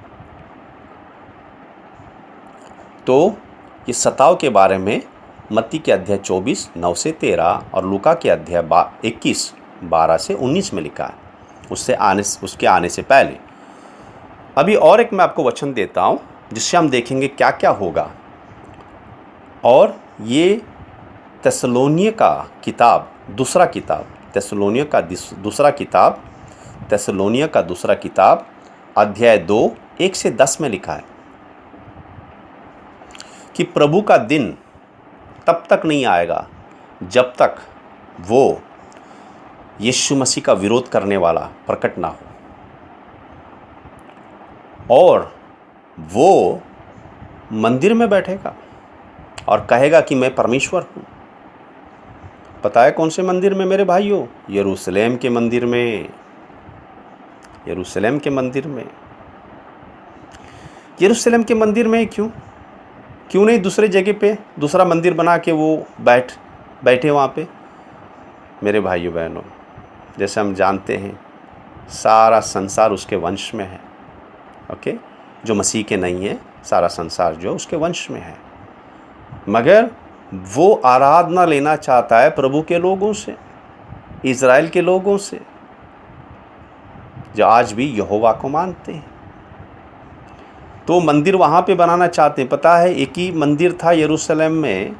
तो ये सताव के बारे में मत्ती के अध्याय 24:9-13 और लूका के अध्याय 21:12-19 में लिखा है, उसके आने से पहले। अभी और एक मैं आपको वचन देता हूँ जिससे हम देखेंगे क्या क्या होगा। और ये तेसलोनिय का किताब, दूसरा किताब, तेसलोनिय का दूसरा किताब अध्याय 2:1-10 में लिखा है कि प्रभु का दिन तब तक नहीं आएगा जब तक वो यीशु मसीह का विरोध करने वाला प्रकट ना हो, और वो मंदिर में बैठेगा और कहेगा कि मैं परमेश्वर हूँ। पता है कौन से मंदिर में मेरे भाइयों? यरूशलेम के मंदिर में। यरूशलेम के मंदिर में। यरूशलेम के मंदिर में क्यों नहीं दूसरे जगह पे दूसरा मंदिर बना के वो बैठे वहाँ पे? मेरे भाइयों बहनों, जैसे हम जानते हैं सारा संसार उसके वंश में है। ओके, जो मसीह के नहीं है, सारा संसार जो उसके वंश में है, मगर वो आराधना लेना चाहता है प्रभु के लोगों से, इज़राइल के लोगों से, जो आज भी यहोवा को मानते हैं। तो मंदिर वहाँ पे बनाना चाहते हैं। पता है, एक ही मंदिर था यरूशलेम में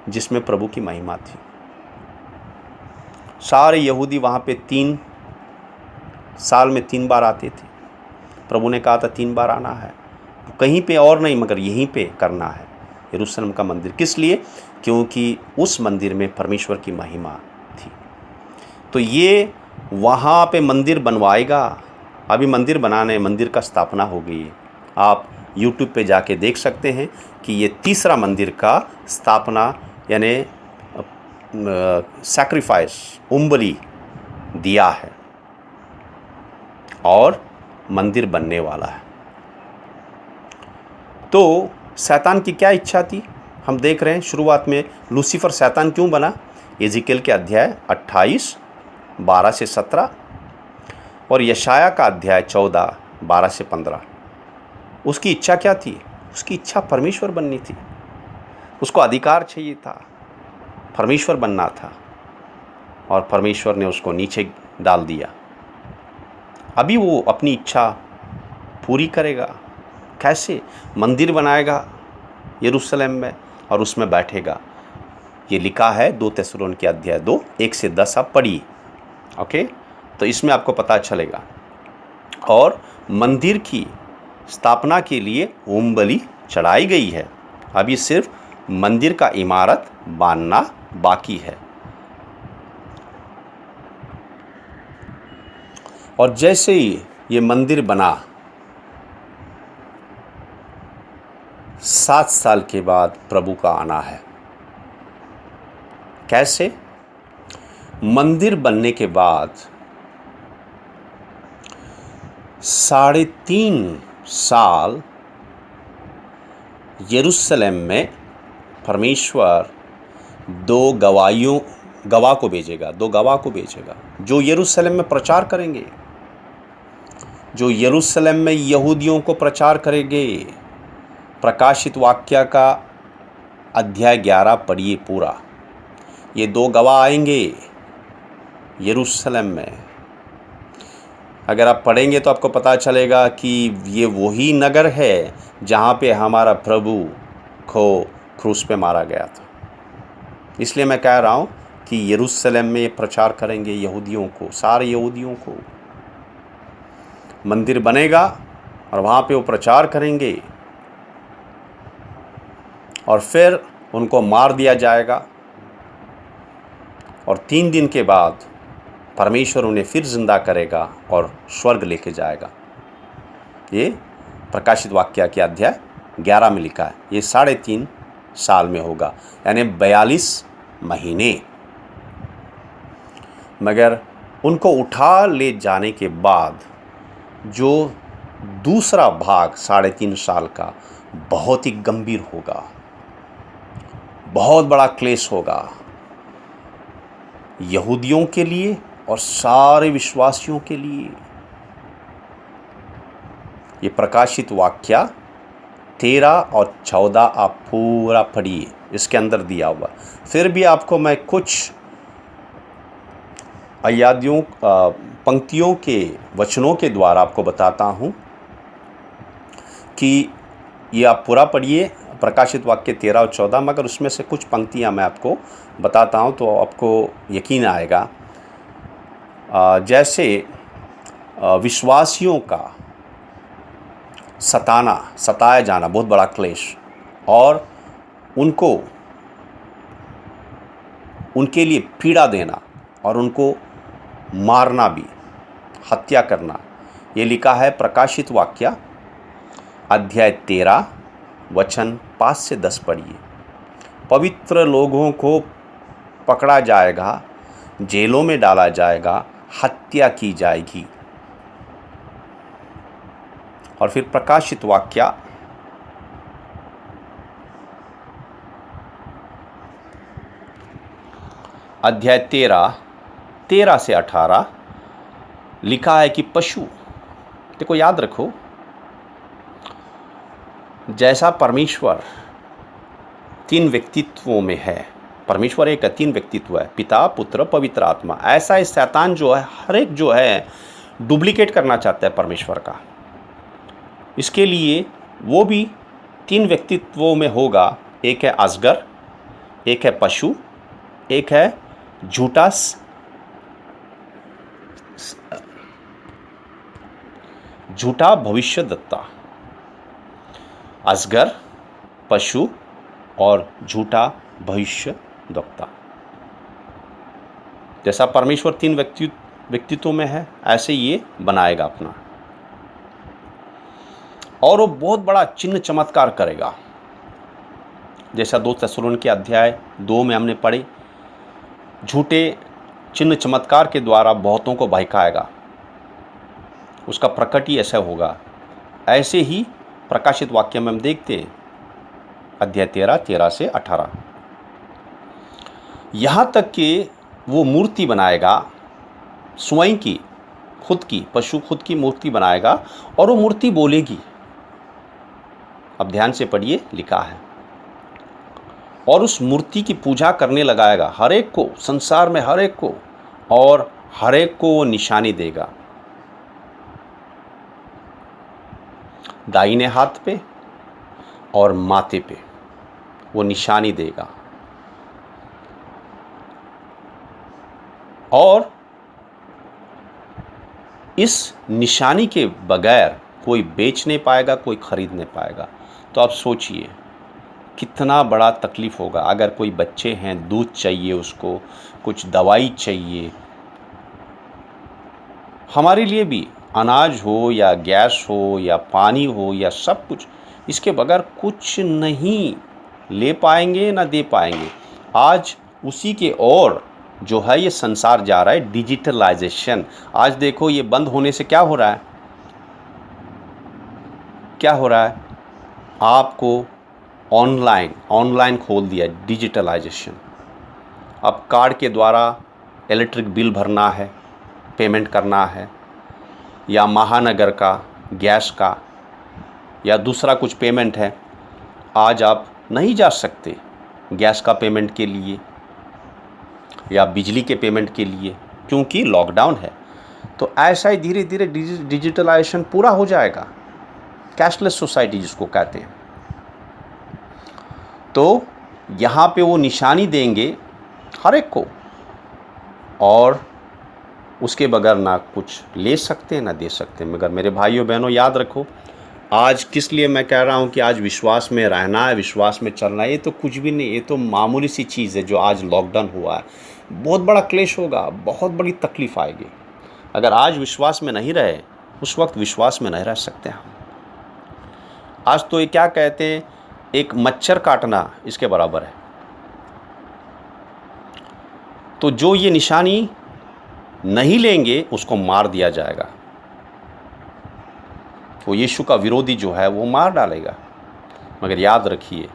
जिसमें प्रभु की महिमा थी। सारे यहूदी वहाँ पे 3 साल में 3 बार आते थे। प्रभु ने कहा था 3 बार आना है, कहीं पे और नहीं मगर यहीं पे करना है, यरूशलेम का मंदिर। किस लिए? क्योंकि उस मंदिर में परमेश्वर की महिमा थी। तो ये वहाँ पे मंदिर बनवाएगा। अभी मंदिर मंदिर का स्थापना हो गई है। आप YouTube पे जाके देख सकते हैं कि ये तीसरा मंदिर का स्थापना यानी सैक्रिफाइस, उम्बली दिया है और मंदिर बनने वाला है। तो शैतान की क्या इच्छा थी? हम देख रहे हैं शुरुआत में लूसीफर शैतान क्यों बना? एजिकेल के अध्याय 28:12-17 और यशाया का अध्याय 14:12-15। उसकी इच्छा क्या थी? उसकी इच्छा परमेश्वर बननी थी। उसको अधिकार चाहिए था, परमेश्वर बनना था, और परमेश्वर ने उसको नीचे डाल दिया। अभी वो अपनी इच्छा पूरी करेगा। कैसे? मंदिर बनाएगा यरूशलेम में और उसमें बैठेगा। ये लिखा है 2 तेसलोनिके के अध्याय 2:1-10। आप पढ़िए। ओके, तो इसमें आपको पता चलेगा। और मंदिर की स्थापना के लिए होम बलि चढ़ाई गई है। अभी सिर्फ मंदिर का इमारत बांधना बाकी है। और जैसे ही ये मंदिर बना, 7 साल के बाद प्रभु का आना है। कैसे? मंदिर बनने के बाद 3.5 साल यरूशलेम में परमेश्वर 2 गवाह को भेजेगा जो यरूशलेम में प्रचार करेंगे, जो यरूशलेम में यहूदियों को प्रचार करेंगे। प्रकाशित वाक्य का अध्याय 11 पढ़िए पूरा। ये 2 गवाह आएंगे यरूशलेम में। अगर आप पढ़ेंगे तो आपको पता चलेगा कि ये वही नगर है जहाँ पे हमारा प्रभु को क्रूस पे मारा गया था। इसलिए मैं कह रहा हूँ कि यरूशलेम में ये प्रचार करेंगे यहूदियों को, सारे यहूदियों को। मंदिर बनेगा और वहाँ पे वो प्रचार करेंगे। और फिर उनको मार दिया जाएगा और 3 दिन के बाद परमेश्वर उन्हें फिर जिंदा करेगा और स्वर्ग लेके जाएगा। ये प्रकाशित वाक्य के अध्याय 11 में लिखा है। ये 3.5 साल में होगा, यानी 42 महीने। मगर उनको उठा ले जाने के बाद जो दूसरा भाग 3.5 साल का बहुत ही गंभीर होगा, बहुत बड़ा क्लेश होगा यहूदियों के लिए और सारे विश्वासियों के लिए। ये प्रकाशित वाक्य 13 और 14 आप पूरा पढ़िए, इसके अंदर दिया हुआ। फिर भी आपको मैं कुछ अय्यादियों पंक्तियों के वचनों के द्वारा आपको बताता हूँ कि ये आप पूरा पढ़िए, प्रकाशित वाक्य 13 और 14, मगर उसमें से कुछ पंक्तियाँ मैं आपको बताता हूँ तो आपको यकीन आएगा। जैसे विश्वासियों का सताया जाना, बहुत बड़ा क्लेश, और उनके लिए पीड़ा देना और उनको मारना भी, हत्या करना, ये लिखा है प्रकाशित वाक्य अध्याय 13 वचन 5 से 10 पढ़िए। पवित्र लोगों को पकड़ा जाएगा, जेलों में डाला जाएगा, हत्या की जाएगी। और फिर प्रकाशित वाक्य अध्याय 13 से 18 लिखा है कि पशु, देखो याद रखो, जैसा परमेश्वर 3 व्यक्तित्वों में है, परमेश्वर एक 3 व्यक्तित्व है, पिता, पुत्र, पवित्र आत्मा, ऐसा ही शैतान जो है, हर एक जो है डुप्लीकेट करना चाहता है परमेश्वर का। इसके लिए वो भी 3 व्यक्तित्वों में होगा। एक है अजगर, एक है पशु, एक है झूठा भविष्यद्वक्ता। अजगर, पशु और झूठा भविष्यद्वक्ता। जैसा परमेश्वर 3 व्यक्तित्वों में है, ऐसे ये बनाएगा अपना, और वो बहुत बड़ा चिन्ह चमत्कार करेगा। जैसा 2 थिस्सलुनीके अध्याय 2 में हमने पढ़े, झूठे चिन्ह चमत्कार के द्वारा बहुतों को बहकाएगा, उसका प्रकट ही ऐसा होगा। ऐसे ही प्रकाशित वाक्य में हम देखते हैं अध्याय 13 से 18, यहाँ तक कि वो मूर्ति बनाएगा स्वयं की, खुद की, पशु खुद की मूर्ति बनाएगा और वो मूर्ति बोलेगी। अब ध्यान से पढ़िए, लिखा है, और उस मूर्ति की पूजा करने लगाएगा हर एक को, संसार में हर एक को, और हर एक को वो निशानी देगा, दाहिने हाथ पे और माथे पे वो निशानी देगा, और इस निशानी के बगैर कोई बेच नहीं पाएगा, कोई खरीद नहीं पाएगा। तो आप सोचिए कितना बड़ा तकलीफ होगा। अगर कोई बच्चे हैं, दूध चाहिए, उसको कुछ दवाई चाहिए, हमारे लिए भी अनाज हो या गैस हो या पानी हो या सब कुछ, इसके बगैर कुछ नहीं ले पाएंगे ना दे पाएंगे। आज उसी के ओर जो है ये संसार जा रहा है, डिजिटलाइजेशन। आज देखो ये बंद होने से क्या हो रहा है, क्या हो रहा है, आपको ऑनलाइन खोल दिया, डिजिटलाइजेशन। अब कार्ड के द्वारा इलेक्ट्रिक बिल भरना है, पेमेंट करना है, या महानगर का, गैस का, या दूसरा कुछ पेमेंट है, आज आप नहीं जा सकते गैस का पेमेंट के लिए या बिजली के पेमेंट के लिए, क्योंकि लॉकडाउन है। तो ऐसा ही धीरे धीरे डिजिटलाइजेशन पूरा हो जाएगा, कैशलेस सोसाइटी जिसको कहते हैं। तो यहाँ पे वो निशानी देंगे हर एक को, और उसके बगैर ना कुछ ले सकते ना दे सकते। मगर मेरे भाइयों बहनों याद रखो, आज किस लिए मैं कह रहा हूँ कि आज विश्वास में रहना है, विश्वास में चलना है, ये तो कुछ भी नहीं, ये तो मामूली सी चीज़ है जो आज लॉकडाउन हुआ है। बहुत बड़ा क्लेश होगा, बहुत बड़ी तकलीफ़ आएगी। अगर आज विश्वास में नहीं रहे, उस वक्त विश्वास में नहीं रह सकते हम। आज तो ये क्या कहते हैं, एक मच्छर काटना इसके बराबर है। तो जो ये निशानी नहीं लेंगे उसको मार दिया जाएगा। वो यीशु का विरोधी जो है वो मार डालेगा। मगर याद रखिए,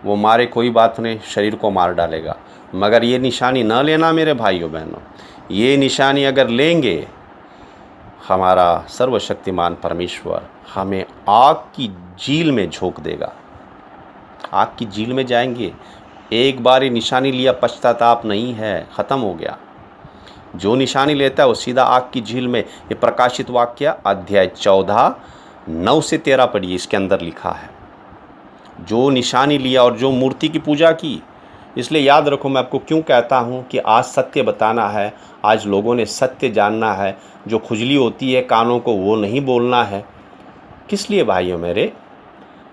वो मारे कोई बात नहीं, शरीर को मार डालेगा। मगर ये निशानी न लेना मेरे भाइयों बहनों, ये निशानी अगर लेंगे, हमारा सर्वशक्तिमान परमेश्वर हमें आग की झील में झोंक देगा। आग की झील में जाएंगे। एक बार ये निशानी लिया, पश्चाताप नहीं है, ख़त्म हो गया। जो निशानी लेता है वो सीधा आग की झील में। ये प्रकाशित वाक्य अध्याय 14 9 से 13 पढ़िए, इसके अंदर लिखा है। जो निशानी लिया और जो मूर्ति की पूजा की। इसलिए याद रखो, मैं आपको क्यों कहता हूँ कि आज सत्य बताना है, आज लोगों ने सत्य जानना है। जो खुजली होती है कानों को वो नहीं बोलना है। किस लिए भाइयों मेरे?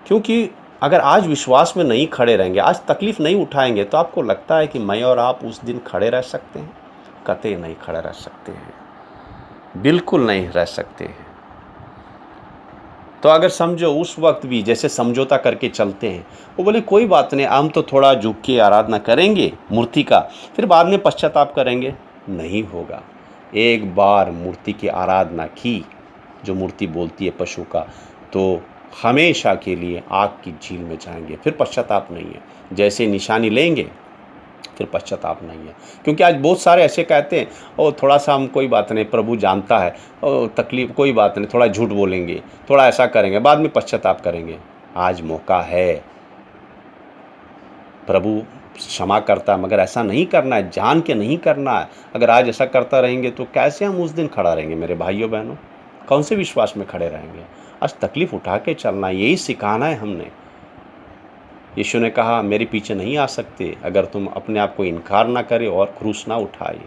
क्योंकि अगर आज विश्वास में नहीं खड़े रहेंगे, आज तकलीफ़ नहीं उठाएंगे, तो आपको लगता है कि मैं और आप उस दिन खड़े रह सकते हैं? कतई नहीं खड़े रह सकते हैं, बिल्कुल नहीं रह सकते हैं। तो अगर समझो उस वक्त भी जैसे समझौता करके चलते हैं, वो बोले कोई बात नहीं, हम तो थोड़ा झुक के आराधना करेंगे मूर्ति का, फिर बाद में पश्चाताप करेंगे। नहीं होगा। एक बार मूर्ति की आराधना की, जो मूर्ति बोलती है पशु का, तो हमेशा के लिए आग की झील में जाएंगे, फिर पश्चाताप नहीं है। जैसे निशानी लेंगे फिर पश्चाताप नहीं है। क्योंकि आज बहुत सारे ऐसे कहते हैं, ओ थोड़ा सा हम, कोई बात नहीं, प्रभु जानता है, ओ तकलीफ़ कोई बात नहीं, थोड़ा झूठ बोलेंगे, थोड़ा ऐसा करेंगे, बाद में पश्चाताप करेंगे। आज मौका है, प्रभु क्षमा करता है, मगर ऐसा नहीं करना है, जान के नहीं करना है। अगर आज ऐसा करता रहेंगे तो कैसे हम उस दिन खड़ा रहेंगे मेरे भाइयों बहनों? कौन से विश्वास में खड़े रहेंगे? आज तकलीफ़ उठा के चलना, यही सिखाना है हमने। यीशु ने कहा, मेरे पीछे नहीं आ सकते अगर तुम अपने आप को इनकार ना करे और क्रूस ना उठाए।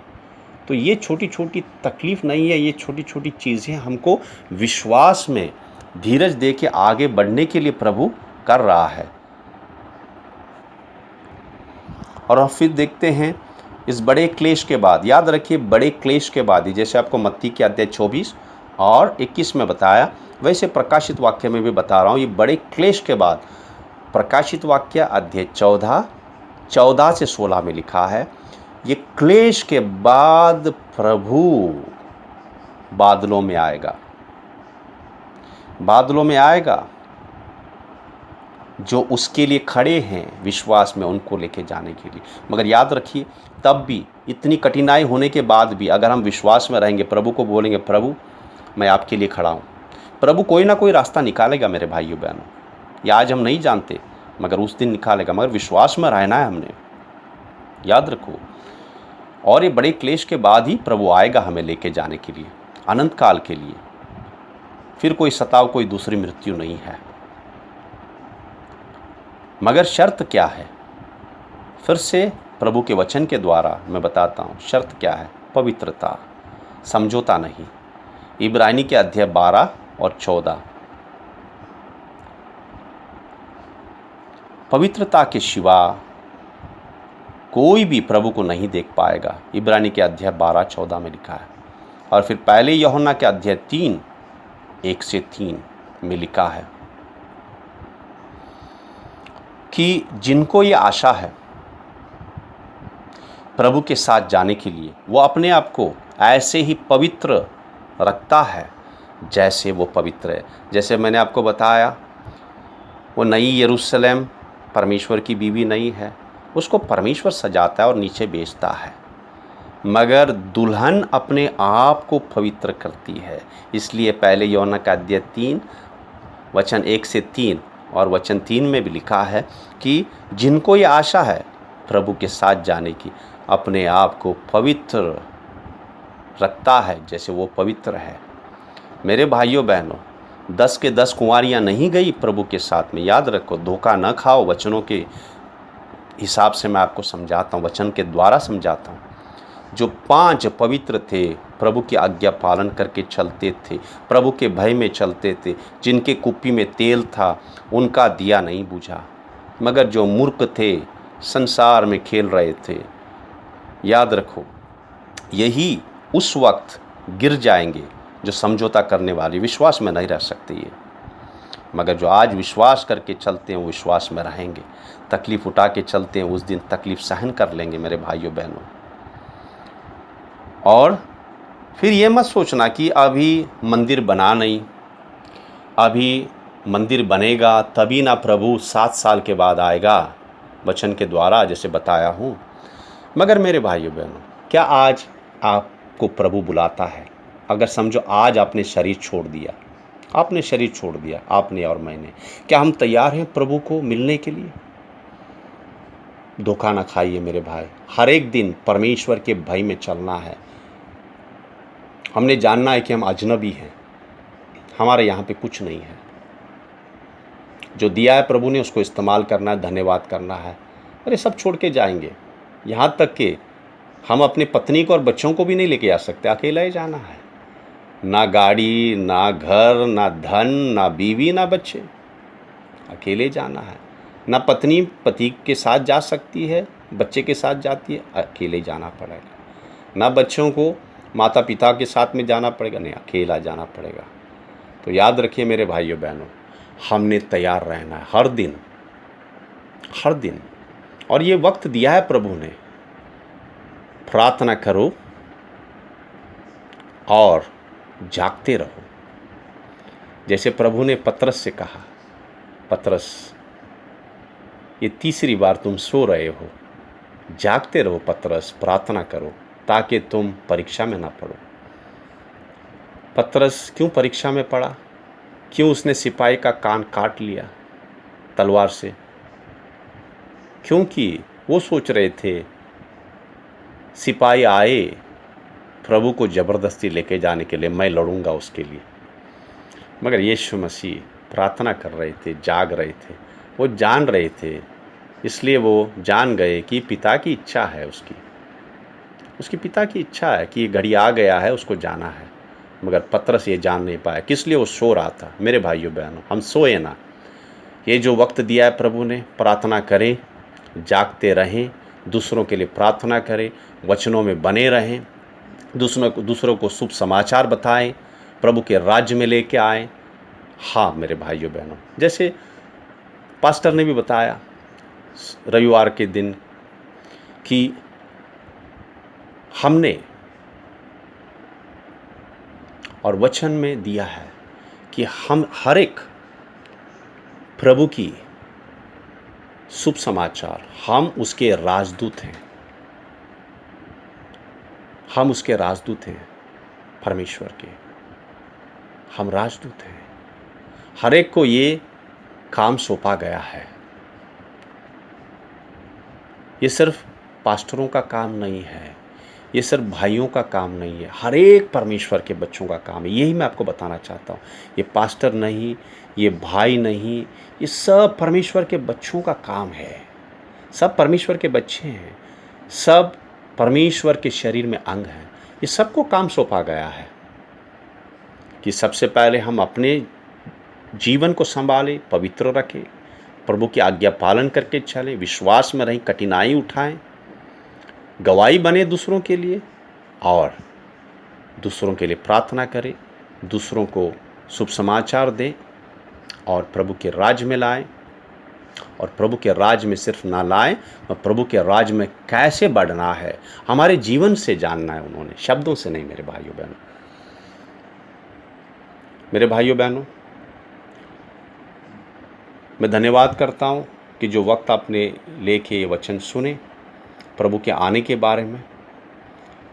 तो ये छोटी छोटी तकलीफ़ नहीं है, ये छोटी छोटी चीज़ें हमको विश्वास में धीरज दे के आगे बढ़ने के लिए प्रभु कर रहा है। और हम फिर देखते हैं इस बड़े क्लेश के बाद, याद रखिए बड़े क्लेश के बाद ही, जैसे आपको मत्ती के अध्याय 24 और 21 में बताया, वैसे प्रकाशित वाक्य में भी बता रहा हूँ। ये बड़े क्लेश के बाद प्रकाशित वाक्य अध्याय 14 से 16 में लिखा है, ये क्लेश के बाद प्रभु बादलों में आएगा। बादलों में आएगा, जो उसके लिए खड़े हैं विश्वास में, उनको लेके जाने के लिए। मगर याद रखिए, तब भी इतनी कठिनाई होने के बाद भी अगर हम विश्वास में रहेंगे, प्रभु को बोलेंगे, प्रभु मैं आपके लिए खड़ा हूँ, प्रभु कोई ना कोई रास्ता निकालेगा मेरे भाइयों बहनों। ये आज हम नहीं जानते, मगर उस दिन निकालेगा। मगर विश्वास में रहना है हमने, याद रखो। और ये बड़े क्लेश के बाद ही प्रभु आएगा हमें लेके जाने के लिए, अनंत काल के लिए। फिर कोई सताव, कोई दूसरी मृत्यु नहीं है। मगर शर्त क्या है? फिर से प्रभु के वचन के द्वारा मैं बताता हूँ शर्त क्या है। पवित्रता, समझौता नहीं। इब्रानी के अध्याय 12 और 14, पवित्रता के सिवा कोई भी प्रभु को नहीं देख पाएगा। इब्रानी के अध्याय 12-14 में लिखा है। और फिर पहले यूहन्ना के अध्याय 3 1 से 3 में लिखा है कि जिनको ये आशा है प्रभु के साथ जाने के लिए, वो अपने आप को ऐसे ही पवित्र रखता है जैसे वो पवित्र है। जैसे मैंने आपको बताया, वो नई यरूशलेम परमेश्वर की बीवी नहीं है, उसको परमेश्वर सजाता है और नीचे बेचता है। मगर दुल्हन अपने आप को पवित्र करती है। इसलिए पहले यूहन्ना का अध्याय 3 वचन 1 से 3 और वचन 3 में भी लिखा है कि जिनको ये आशा है प्रभु के साथ जाने की, अपने आप को पवित्र रखता है जैसे वो पवित्र है। मेरे भाइयों बहनों, 10 के 10 कुंवारियाँ नहीं गई प्रभु के साथ में। याद रखो, धोखा न खाओ। वचनों के हिसाब से मैं आपको समझाता हूँ, वचन के द्वारा समझाता हूँ। जो 5 पवित्र थे प्रभु की आज्ञा पालन करके चलते थे, प्रभु के भय में चलते थे, जिनके कुप्पी में तेल था उनका दिया नहीं बुझा। मगर जो मूर्ख थे, संसार में खेल रहे थे, याद रखो यही उस वक्त गिर जाएंगे जो समझौता करने वाले विश्वास में नहीं रह सकते ये। मगर जो आज विश्वास करके चलते हैं वो विश्वास में रहेंगे। तकलीफ़ उठा के चलते हैं उस दिन तकलीफ़ सहन कर लेंगे मेरे भाइयों बहनों। और फिर ये मत सोचना कि अभी मंदिर बना नहीं, अभी मंदिर बनेगा तभी ना प्रभु 7 साल के बाद आएगा, वचन के द्वारा जैसे बताया हूँ। मगर मेरे भाइयों बहनों, क्या आज आपको प्रभु बुलाता है? अगर समझो आज आपने शरीर छोड़ दिया, आपने शरीर छोड़ दिया, आपने और मैंने, क्या हम तैयार हैं प्रभु को मिलने के लिए? धोखा ना खाइए मेरे भाई, हर एक दिन परमेश्वर के भय में चलना है। हमने जानना है कि हम अजनबी हैं, हमारे यहाँ पे कुछ नहीं है। जो दिया है प्रभु ने उसको इस्तेमाल करना है, धन्यवाद करना है। अरे सब छोड़ के जाएंगे, यहाँ तक कि हम अपनी पत्नी को और बच्चों को भी नहीं लेके आ सकते, अकेला ही जाना है। ना गाड़ी, ना घर, ना धन, ना बीवी, ना बच्चे, अकेले जाना है। ना पत्नी पति के साथ जा सकती है, बच्चे के साथ जाती है, अकेले जाना पड़ेगा। ना बच्चों को माता पिता के साथ में जाना पड़ेगा, नहीं अकेला जाना पड़ेगा। तो याद रखिए मेरे भाइयों बहनों, हमने तैयार रहना है हर दिन, हर दिन। और ये वक्त दिया है प्रभु ने, प्रार्थना करो और जागते रहो। जैसे प्रभु ने पतरस से कहा, पतरस ये तीसरी बार तुम सो रहे हो, जागते रहो पतरस, प्रार्थना करो ताकि तुम परीक्षा में ना पड़ो। पतरस क्यों परीक्षा में पड़ा? क्यों उसने सिपाही का कान काट लिया तलवार से? क्योंकि वो सोच रहे थे सिपाही आए प्रभु को ज़बरदस्ती लेके जाने के लिए, मैं लड़ूंगा उसके लिए। मगर यीशु मसीह प्रार्थना कर रहे थे, जाग रहे थे, वो जान रहे थे, इसलिए वो जान गए कि पिता की इच्छा है, उसकी पिता की इच्छा है कि ये घड़ी आ गया है, उसको जाना है। मगर पतरस ये जान नहीं पाया, किस लिए? वो सो रहा था। मेरे भाइयों बहनों, हम सोए ना। ये जो वक्त दिया है प्रभु ने, प्रार्थना करें, जागते रहें, दूसरों के लिए प्रार्थना करें, वचनों में बने रहें, दूसरों को शुभ समाचार बताएं, प्रभु के राज्य में लेके आएं। हाँ मेरे भाइयों बहनों, जैसे पास्टर ने भी बताया रविवार के दिन कि हमने और वचन में दिया है कि हम हर एक प्रभु की शुभ समाचार, हम उसके राजदूत हैं, हम उसके राजदूत हैं, परमेश्वर के हम राजदूत हैं। हर एक को ये काम सौंपा गया है। ये सिर्फ पास्टरों का काम नहीं है, ये सिर्फ भाइयों का काम नहीं है, हर एक परमेश्वर के बच्चों का काम है। यही मैं आपको बताना चाहता हूँ। ये पास्टर नहीं, ये भाई नहीं, ये सब परमेश्वर के बच्चों का काम है। सब परमेश्वर के बच्चे हैं, सब परमेश्वर के शरीर में अंग हैं। ये सबको काम सौंपा गया है कि सबसे पहले हम अपने जीवन को संभालें, पवित्र रखें, प्रभु की आज्ञा पालन करके चलें, विश्वास में रहें, कठिनाई उठाएं, गवाही बने दूसरों के लिए, और दूसरों के लिए प्रार्थना करें, दूसरों को शुभ समाचार दें और प्रभु के राज्य में लाएं। और प्रभु के राज्य में सिर्फ ना लाएं, और प्रभु के राज्य में कैसे बढ़ना है हमारे जीवन से जानना है उन्होंने, शब्दों से नहीं। मेरे भाइयों बहनों, मेरे भाइयों बहनों, मैं धन्यवाद करता हूँ कि जो वक्त आपने लेके ये वचन सुने प्रभु के आने के बारे में।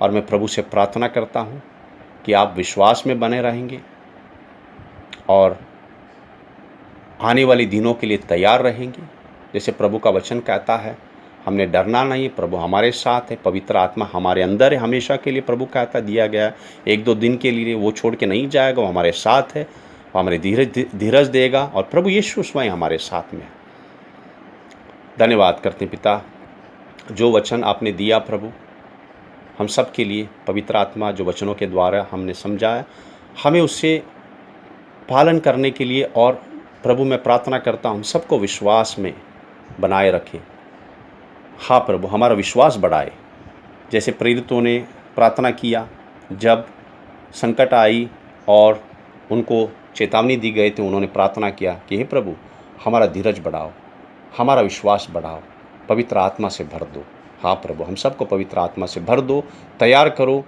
और मैं प्रभु से प्रार्थना करता हूँ कि आप विश्वास में बने रहेंगे और आने वाले दिनों के लिए तैयार रहेंगे। जैसे प्रभु का वचन कहता है, हमने डरना नहीं, प्रभु हमारे साथ है, पवित्र आत्मा हमारे अंदर है हमेशा के लिए। प्रभु कहता दिया गया 1-2 दिन के लिए वो छोड़ के नहीं जाएगा, वो हमारे साथ है, वो हमारे धीरज देगा, और प्रभु यीशु स्वयं हमारे साथ में है। धन्यवाद करते हैं पिता, जो वचन आपने दिया प्रभु, हम सब के लिए पवित्र आत्मा जो वचनों के द्वारा हमने समझा है, हमें उससे पालन करने के लिए, और प्रभु मैं प्रार्थना करता हूँ हम सबको विश्वास में बनाए रखें। हाँ प्रभु, हमारा विश्वास बढ़ाए। जैसे प्रेरितों ने प्रार्थना किया, जब संकट आई और उनको चेतावनी दी गई तो उन्होंने प्रार्थना किया कि हे प्रभु हमारा धीरज बढ़ाओ, हमारा विश्वास बढ़ाओ, पवित्र आत्मा से भर दो। हाँ प्रभु, हम सबको पवित्र आत्मा से भर दो, तैयार करो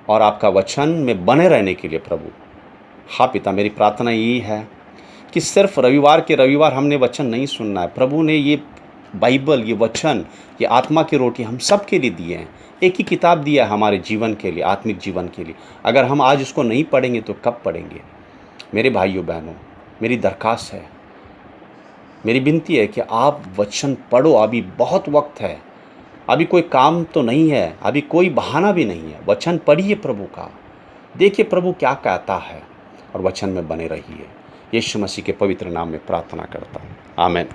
और आपका वचन में बने रहने के लिए प्रभु। हाँ पिता, मेरी प्रार्थना यही है कि सिर्फ रविवार के रविवार हमने वचन नहीं सुनना है। प्रभु ने ये बाइबल, ये वचन, ये आत्मा की रोटी हम सब के लिए दिए हैं। एक ही किताब दिया है हमारे जीवन के लिए, आत्मिक जीवन के लिए। अगर हम आज उसको नहीं पढ़ेंगे तो कब पढ़ेंगे? मेरे भाइयों बहनों, मेरी दरख्वास्त है, मेरी विनती है कि आप वचन पढ़ो। अभी बहुत वक्त है, अभी कोई काम तो नहीं है, अभी कोई बहाना भी नहीं है। वचन पढ़िए प्रभु का, देखिए प्रभु क्या कहता है और वचन में बने रहिए। यीशु मसीह के पवित्र नाम में प्रार्थना करता हूँ, आमीन।